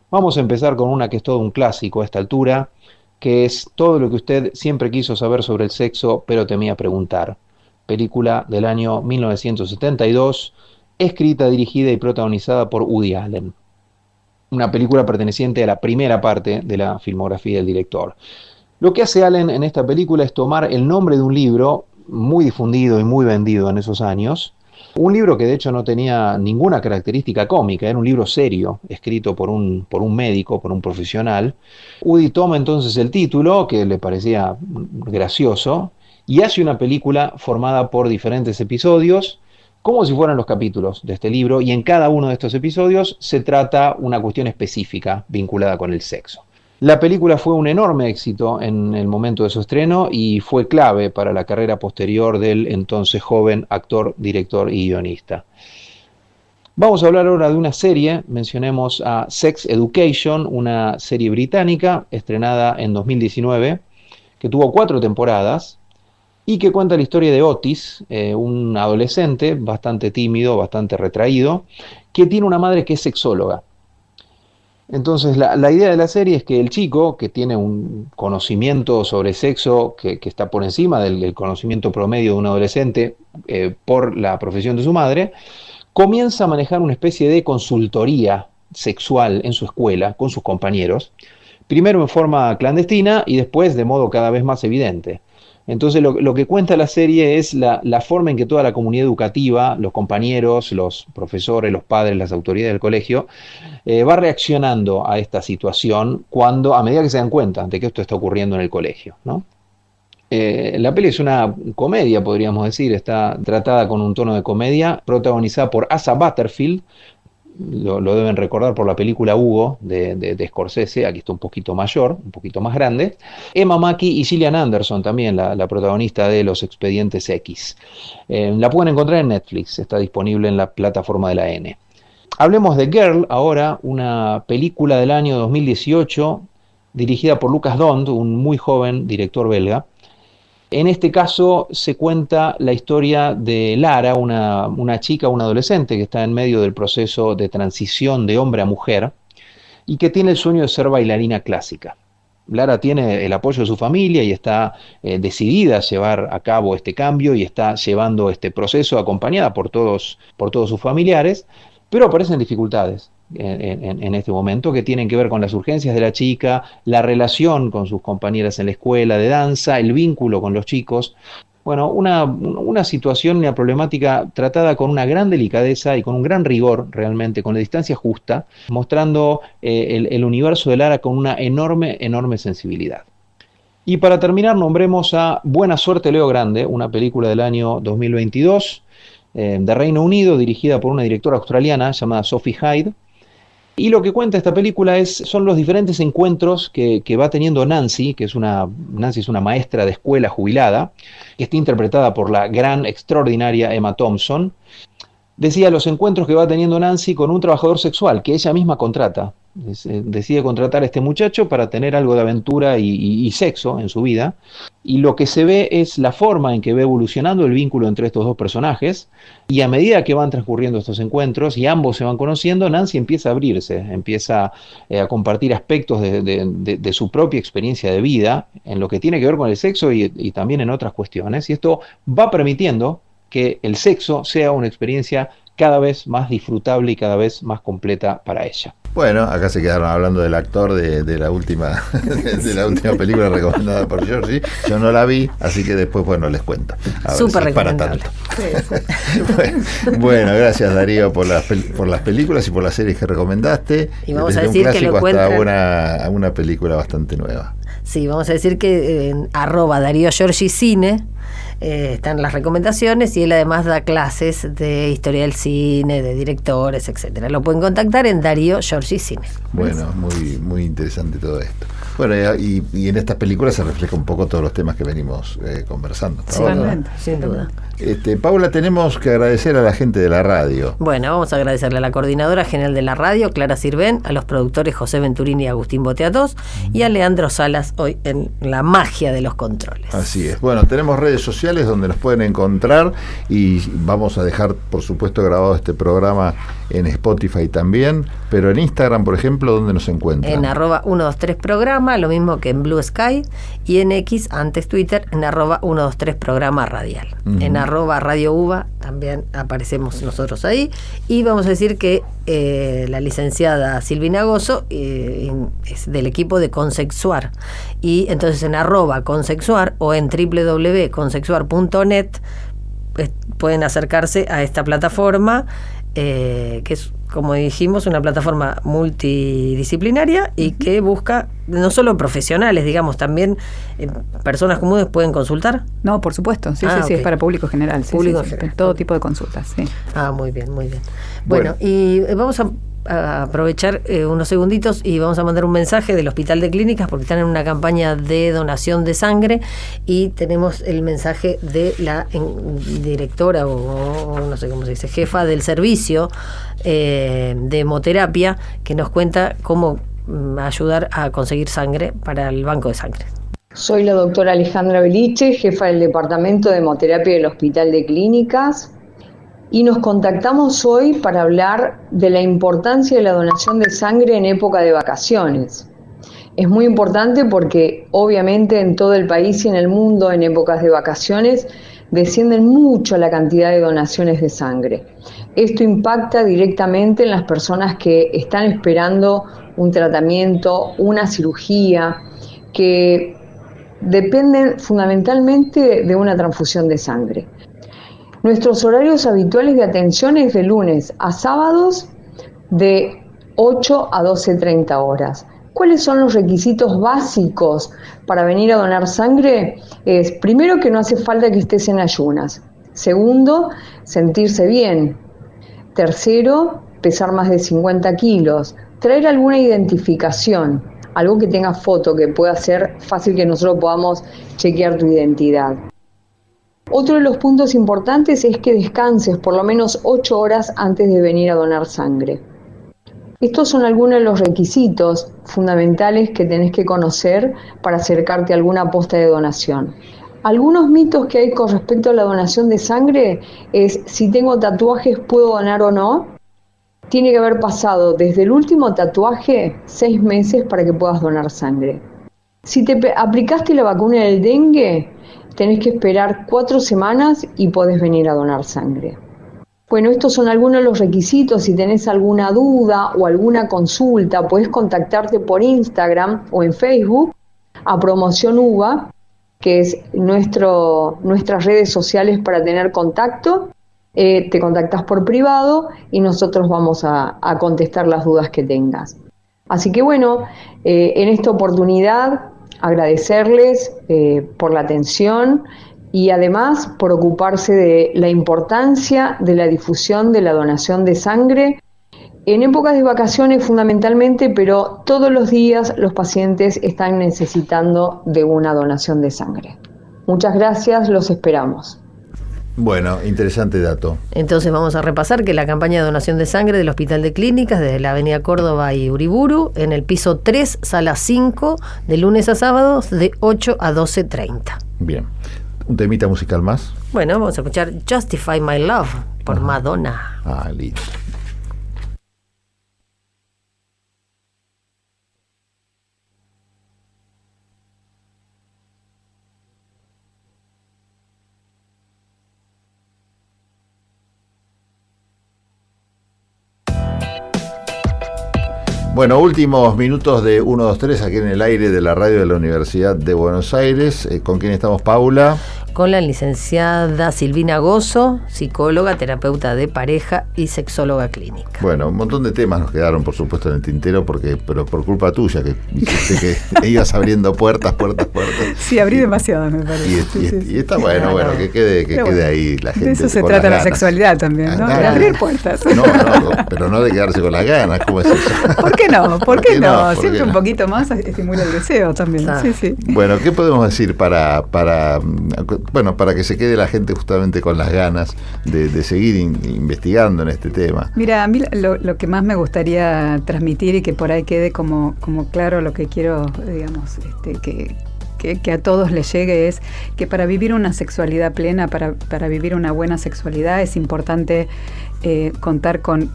Vamos a empezar con una que es todo un clásico a esta altura, que es Todo lo que usted siempre quiso saber sobre el sexo, pero temía preguntar. Película del año 1972, escrita, dirigida y protagonizada por Woody Allen. Una película perteneciente a la primera parte de la filmografía del director. Lo que hace Allen en esta película es tomar el nombre de un libro muy difundido y muy vendido en esos años, un libro que de hecho no tenía ninguna característica cómica, era un libro serio, escrito por un médico, por un profesional. Woody toma entonces el título, que le parecía gracioso, y hace una película formada por diferentes episodios, como si fueran los capítulos de este libro, y en cada uno de estos episodios se trata una cuestión específica vinculada con el sexo. La película fue un enorme éxito en el momento de su estreno y fue clave para la carrera posterior del entonces joven actor, director y guionista. Vamos a hablar ahora de una serie, mencionemos a Sex Education, una serie británica estrenada en 2019, que tuvo 4 temporadas y que cuenta la historia de Otis, un adolescente bastante tímido, bastante retraído, que tiene una madre que es sexóloga. Entonces la idea de la serie es que el chico, que tiene un conocimiento sobre sexo que está por encima del conocimiento promedio de un adolescente por la profesión de su madre, comienza a manejar una especie de consultoría sexual en su escuela con sus compañeros, primero en forma clandestina y después de modo cada vez más evidente. Entonces lo que cuenta la serie es la forma en que toda la comunidad educativa, los compañeros, los profesores, los padres, las autoridades del colegio, va reaccionando a esta situación a medida que se dan cuenta de que esto está ocurriendo en el colegio, ¿no? La peli es una comedia, podríamos decir, está tratada con un tono de comedia, protagonizada por Asa Butterfield. Lo deben recordar por la película Hugo de Scorsese, aquí está un poquito mayor, un poquito más grande. Emma Mackey y Gillian Anderson también, la protagonista de Los Expedientes X. La pueden encontrar en Netflix, está disponible en la plataforma de la N. Hablemos de Girl ahora, una película del año 2018 dirigida por Lucas Dont, un muy joven director belga. En este caso se cuenta la historia de Lara, una chica, una adolescente que está en medio del proceso de transición de hombre a mujer y que tiene el sueño de ser bailarina clásica. Lara tiene el apoyo de su familia y está decidida a llevar a cabo este cambio y está llevando este proceso acompañada por todos sus familiares, pero aparecen dificultades en este momento que tienen que ver con las urgencias de la chica, la relación con sus compañeras en la escuela de danza, el vínculo con los chicos. Bueno, una situación, una problemática tratada con una gran delicadeza y con un gran rigor realmente, con la distancia justa, mostrando el universo de Lara con una enorme sensibilidad. Y para terminar, nombremos a Buena Suerte Leo Grande, una película del año 2022 de Reino Unido, dirigida por una directora australiana llamada Sophie Hyde. Y lo que cuenta esta película son los diferentes encuentros que va teniendo Nancy, Nancy es una maestra de escuela jubilada, que está interpretada por la gran, extraordinaria Emma Thompson. Decía los encuentros que va teniendo Nancy con un trabajador sexual que ella misma contrata. Decide contratar a este muchacho para tener algo de aventura y sexo en su vida. Y lo que se ve es la forma en que va evolucionando el vínculo entre estos dos personajes. Y a medida que van transcurriendo estos encuentros y ambos se van conociendo, Nancy empieza a abrirse, empieza a compartir aspectos de su propia experiencia de vida en lo que tiene que ver con el sexo y también en otras cuestiones. Y esto va permitiendo que el sexo sea una experiencia cada vez más disfrutable y cada vez más completa para ella. Bueno, acá se quedaron hablando del actor de la última película recomendada por Georgie. Yo no la vi, así que después, les cuento. Súper recomendable. Bueno, gracias Darío por las películas y por las series que recomendaste. Y vamos desde a decir un clásico que lo hasta una película bastante nueva. Sí, vamos a decir que en @DaríoGiorgiCine están las recomendaciones y él además da clases de historia del cine, de directores, etcétera. Lo pueden contactar en Darío Giorgi Cine. Bueno, muy interesante todo esto. Bueno, y en estas películas se refleja un poco todos los temas que venimos conversando. Sí, sin duda. Paula, tenemos que agradecer a la gente de la radio. Bueno, vamos a agradecerle a la coordinadora general de la radio, Clara Sirven, a los productores José Venturini y Agustín Boteatos, y a Leandro Salas hoy en la magia de los controles. Así es. Bueno, tenemos redes sociales donde nos pueden encontrar y vamos a dejar, por supuesto, grabado este programa en Spotify también, pero en Instagram, por ejemplo, ¿dónde nos encuentran? En @123programa, lo mismo que en Blue Sky, y en X, antes Twitter, en @123programa radial. En @Radio Uva también aparecemos nosotros ahí. Y vamos a decir que la licenciada Silvina Gozo es del equipo de Consexuar. Y entonces en @Consexuar o en www.consexuar.net pueden acercarse a esta plataforma que es, como dijimos, una plataforma multidisciplinaria y que busca no solo profesionales, digamos, también personas comunes pueden consultar. No, por supuesto, sí, okay. es para público general, Público sí, general. todo tipo de consultas, sí. Muy bien, muy bien. Bueno, y vamos a aprovechar unos segunditos y vamos a mandar un mensaje del Hospital de Clínicas porque están en una campaña de donación de sangre y tenemos el mensaje de la directora o no sé cómo se dice, jefa del servicio de hemoterapia, que nos cuenta cómo ayudar a conseguir sangre para el banco de sangre. Soy la doctora Alejandra Beliche, jefa del Departamento de Hemoterapia del Hospital de Clínicas. Y nos contactamos hoy para hablar de la importancia de la donación de sangre en época de vacaciones. Es muy importante porque obviamente en todo el país y en el mundo en épocas de vacaciones descienden mucho la cantidad de donaciones de sangre. Esto impacta directamente en las personas que están esperando un tratamiento, una cirugía, que dependen fundamentalmente de una transfusión de sangre. Nuestros horarios habituales de atención es de lunes a sábados de 8 a 12:30 horas. ¿Cuáles son los requisitos básicos para venir a donar sangre? Es, primero, que no hace falta que estés en ayunas. Segundo, sentirse bien. Tercero, pesar más de 50 kilos. Traer alguna identificación, algo que tenga foto, que pueda ser fácil que nosotros podamos chequear tu identidad. Otro de los puntos importantes es que descanses por lo menos 8 horas antes de venir a donar sangre. Estos son algunos de los requisitos fundamentales que tenés que conocer para acercarte a alguna posta de donación. Algunos mitos que hay con respecto a la donación de sangre es: si tengo tatuajes, ¿puedo donar o no? Tiene que haber pasado desde el último tatuaje 6 meses para que puedas donar sangre. Si te aplicaste la vacuna del dengue, tenés que esperar 4 semanas y podés venir a donar sangre. Bueno, estos son algunos de los requisitos. Si tenés alguna duda o alguna consulta, podés contactarte por Instagram o en Facebook a Promoción UBA, que es nuestras redes sociales para tener contacto. Te contactás por privado y nosotros vamos a contestar las dudas que tengas. Así que bueno, en esta oportunidad agradecerles por la atención y además por ocuparse de la importancia de la difusión de la donación de sangre en épocas de vacaciones fundamentalmente, pero todos los días los pacientes están necesitando de una donación de sangre. Muchas gracias, los esperamos. Bueno, interesante dato. Entonces vamos a repasar que la campaña de donación de sangre del Hospital de Clínicas desde la avenida Córdoba y Uriburu, en el piso 3, sala 5, de lunes a sábados de 8 a 12:30. Bien. ¿Un temita musical más? Bueno, vamos a escuchar Justify My Love por Madonna. Listo. Bueno, últimos minutos de 1, 2, 3 aquí en el aire de la radio de la Universidad de Buenos Aires. ¿Con quién estamos, Paula? Con la licenciada Silvina Gozo, psicóloga, terapeuta de pareja y sexóloga clínica. Bueno, un montón de temas nos quedaron, por supuesto, en el tintero, pero por culpa tuya, que dijiste que ibas abriendo puertas. Sí, abrí demasiado, me parece. Y está bueno, que quede ahí la gente. De eso se trata la sexualidad también, ¿no? De abrir puertas. No, pero no de quedarse con las ganas, ¿cómo es eso? ¿Por qué no? ¿Por qué no? Siempre un poquito más estimula el deseo también. Sí. Bueno, ¿qué podemos decir para que se quede la gente justamente con las ganas de seguir investigando en este tema? Mira, a mí lo que más me gustaría transmitir y que por ahí quede como claro lo que quiero, digamos, que a todos les llegue es que para vivir una sexualidad plena, para vivir una buena sexualidad es importante contar con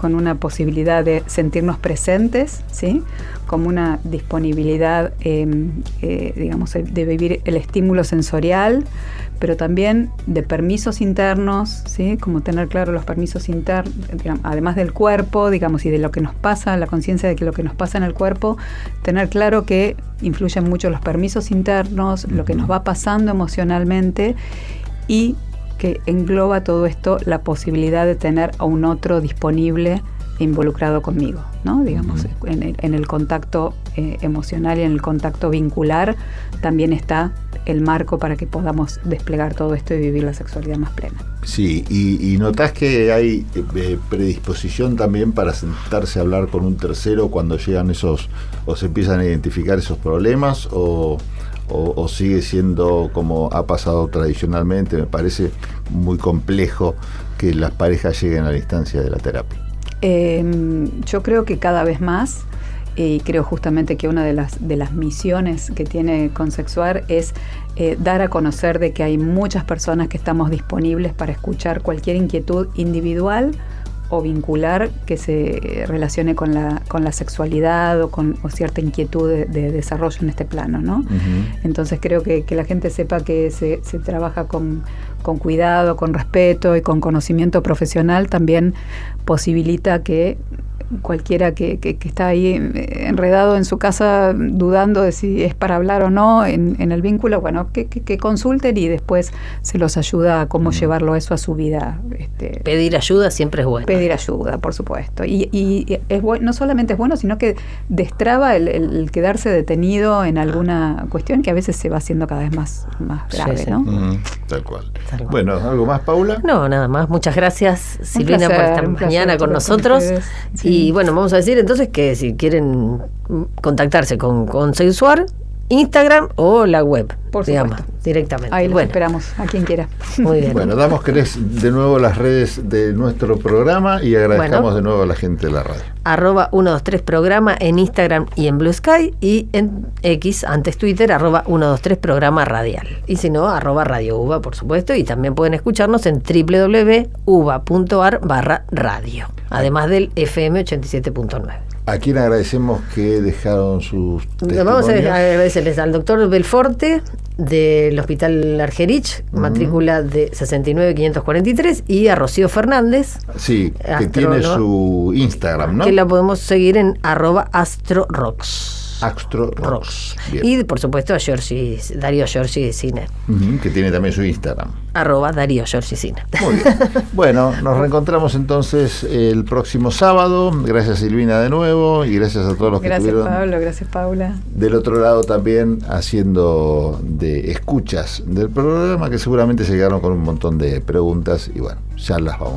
una posibilidad de sentirnos presentes, ¿sí? Como una disponibilidad, digamos, de vivir el estímulo sensorial, pero también de permisos internos, ¿sí? Como tener claro los permisos internos, además del cuerpo, digamos, y de lo que nos pasa, la conciencia de que lo que nos pasa en el cuerpo, tener claro que influyen mucho los permisos internos, lo que nos va pasando emocionalmente y que engloba todo esto la posibilidad de tener a un otro disponible e involucrado conmigo, ¿no? Digamos, en el contacto emocional y en el contacto vincular también está el marco para que podamos desplegar todo esto y vivir la sexualidad más plena. Sí, y notás que hay predisposición también para sentarse a hablar con un tercero cuando llegan esos, o se empiezan a identificar esos problemas, o sigue siendo como ha pasado tradicionalmente. Me parece muy complejo que las parejas lleguen a la instancia de la terapia. Yo creo que cada vez más, y creo justamente que una de las misiones que tiene Consexuar es dar a conocer de que hay muchas personas que estamos disponibles para escuchar cualquier inquietud individual o vincular que se relacione con la sexualidad o cierta inquietud de desarrollo en este plano, ¿no? Entonces creo que la gente sepa que se trabaja con cuidado, con respeto y con conocimiento profesional, también posibilita que cualquiera que está ahí enredado en su casa dudando de si es para hablar o no en el vínculo, bueno, que consulten y después se los ayuda a cómo llevarlo eso a su vida. Pedir ayuda siempre es bueno. Pedir ayuda, por supuesto. Y es no solamente es bueno, sino que destraba el quedarse detenido en alguna cuestión que a veces se va haciendo cada vez más grave, sí. ¿No? Tal cual. Bueno, ¿algo más, Paula? No, nada más. Muchas gracias, Silvina, por estar mañana con nosotros. Y bueno, vamos a decir entonces que si quieren contactarse con Consexuar, Instagram o la web, por digamos, supuesto, directamente. Ahí los esperamos, a quien quiera. Muy bien. Bueno, damos de nuevo las redes de nuestro programa y agradecemos de nuevo a la gente de la radio. @123programa en Instagram y en Blue Sky, y en X, antes Twitter, @123programa radial. Y si no, @Radio UBA, por supuesto, y también pueden escucharnos en www.uba.ar/radio, además del FM 87.9. ¿A quién agradecemos que dejaron sus testimonios? Vamos a agradecerles al doctor Belforte del Hospital Argerich, matrícula de 69543, y a Rocío Fernández. Sí, que tiene su Instagram, ¿no? Que la podemos seguir en @AstroRocks. AstroRocks. Y por supuesto a Darío Giorgi Cine. Que tiene también su Instagram. @Darío Giorgi Cine. Muy bien. Bueno, nos reencontramos entonces el próximo sábado. Gracias, Silvina, de nuevo, y gracias a todos los que estuvieron. Gracias, Pablo, gracias, Paula. Del otro lado también haciendo de escuchas del programa, que seguramente se quedaron con un montón de preguntas y bueno, ya las vamos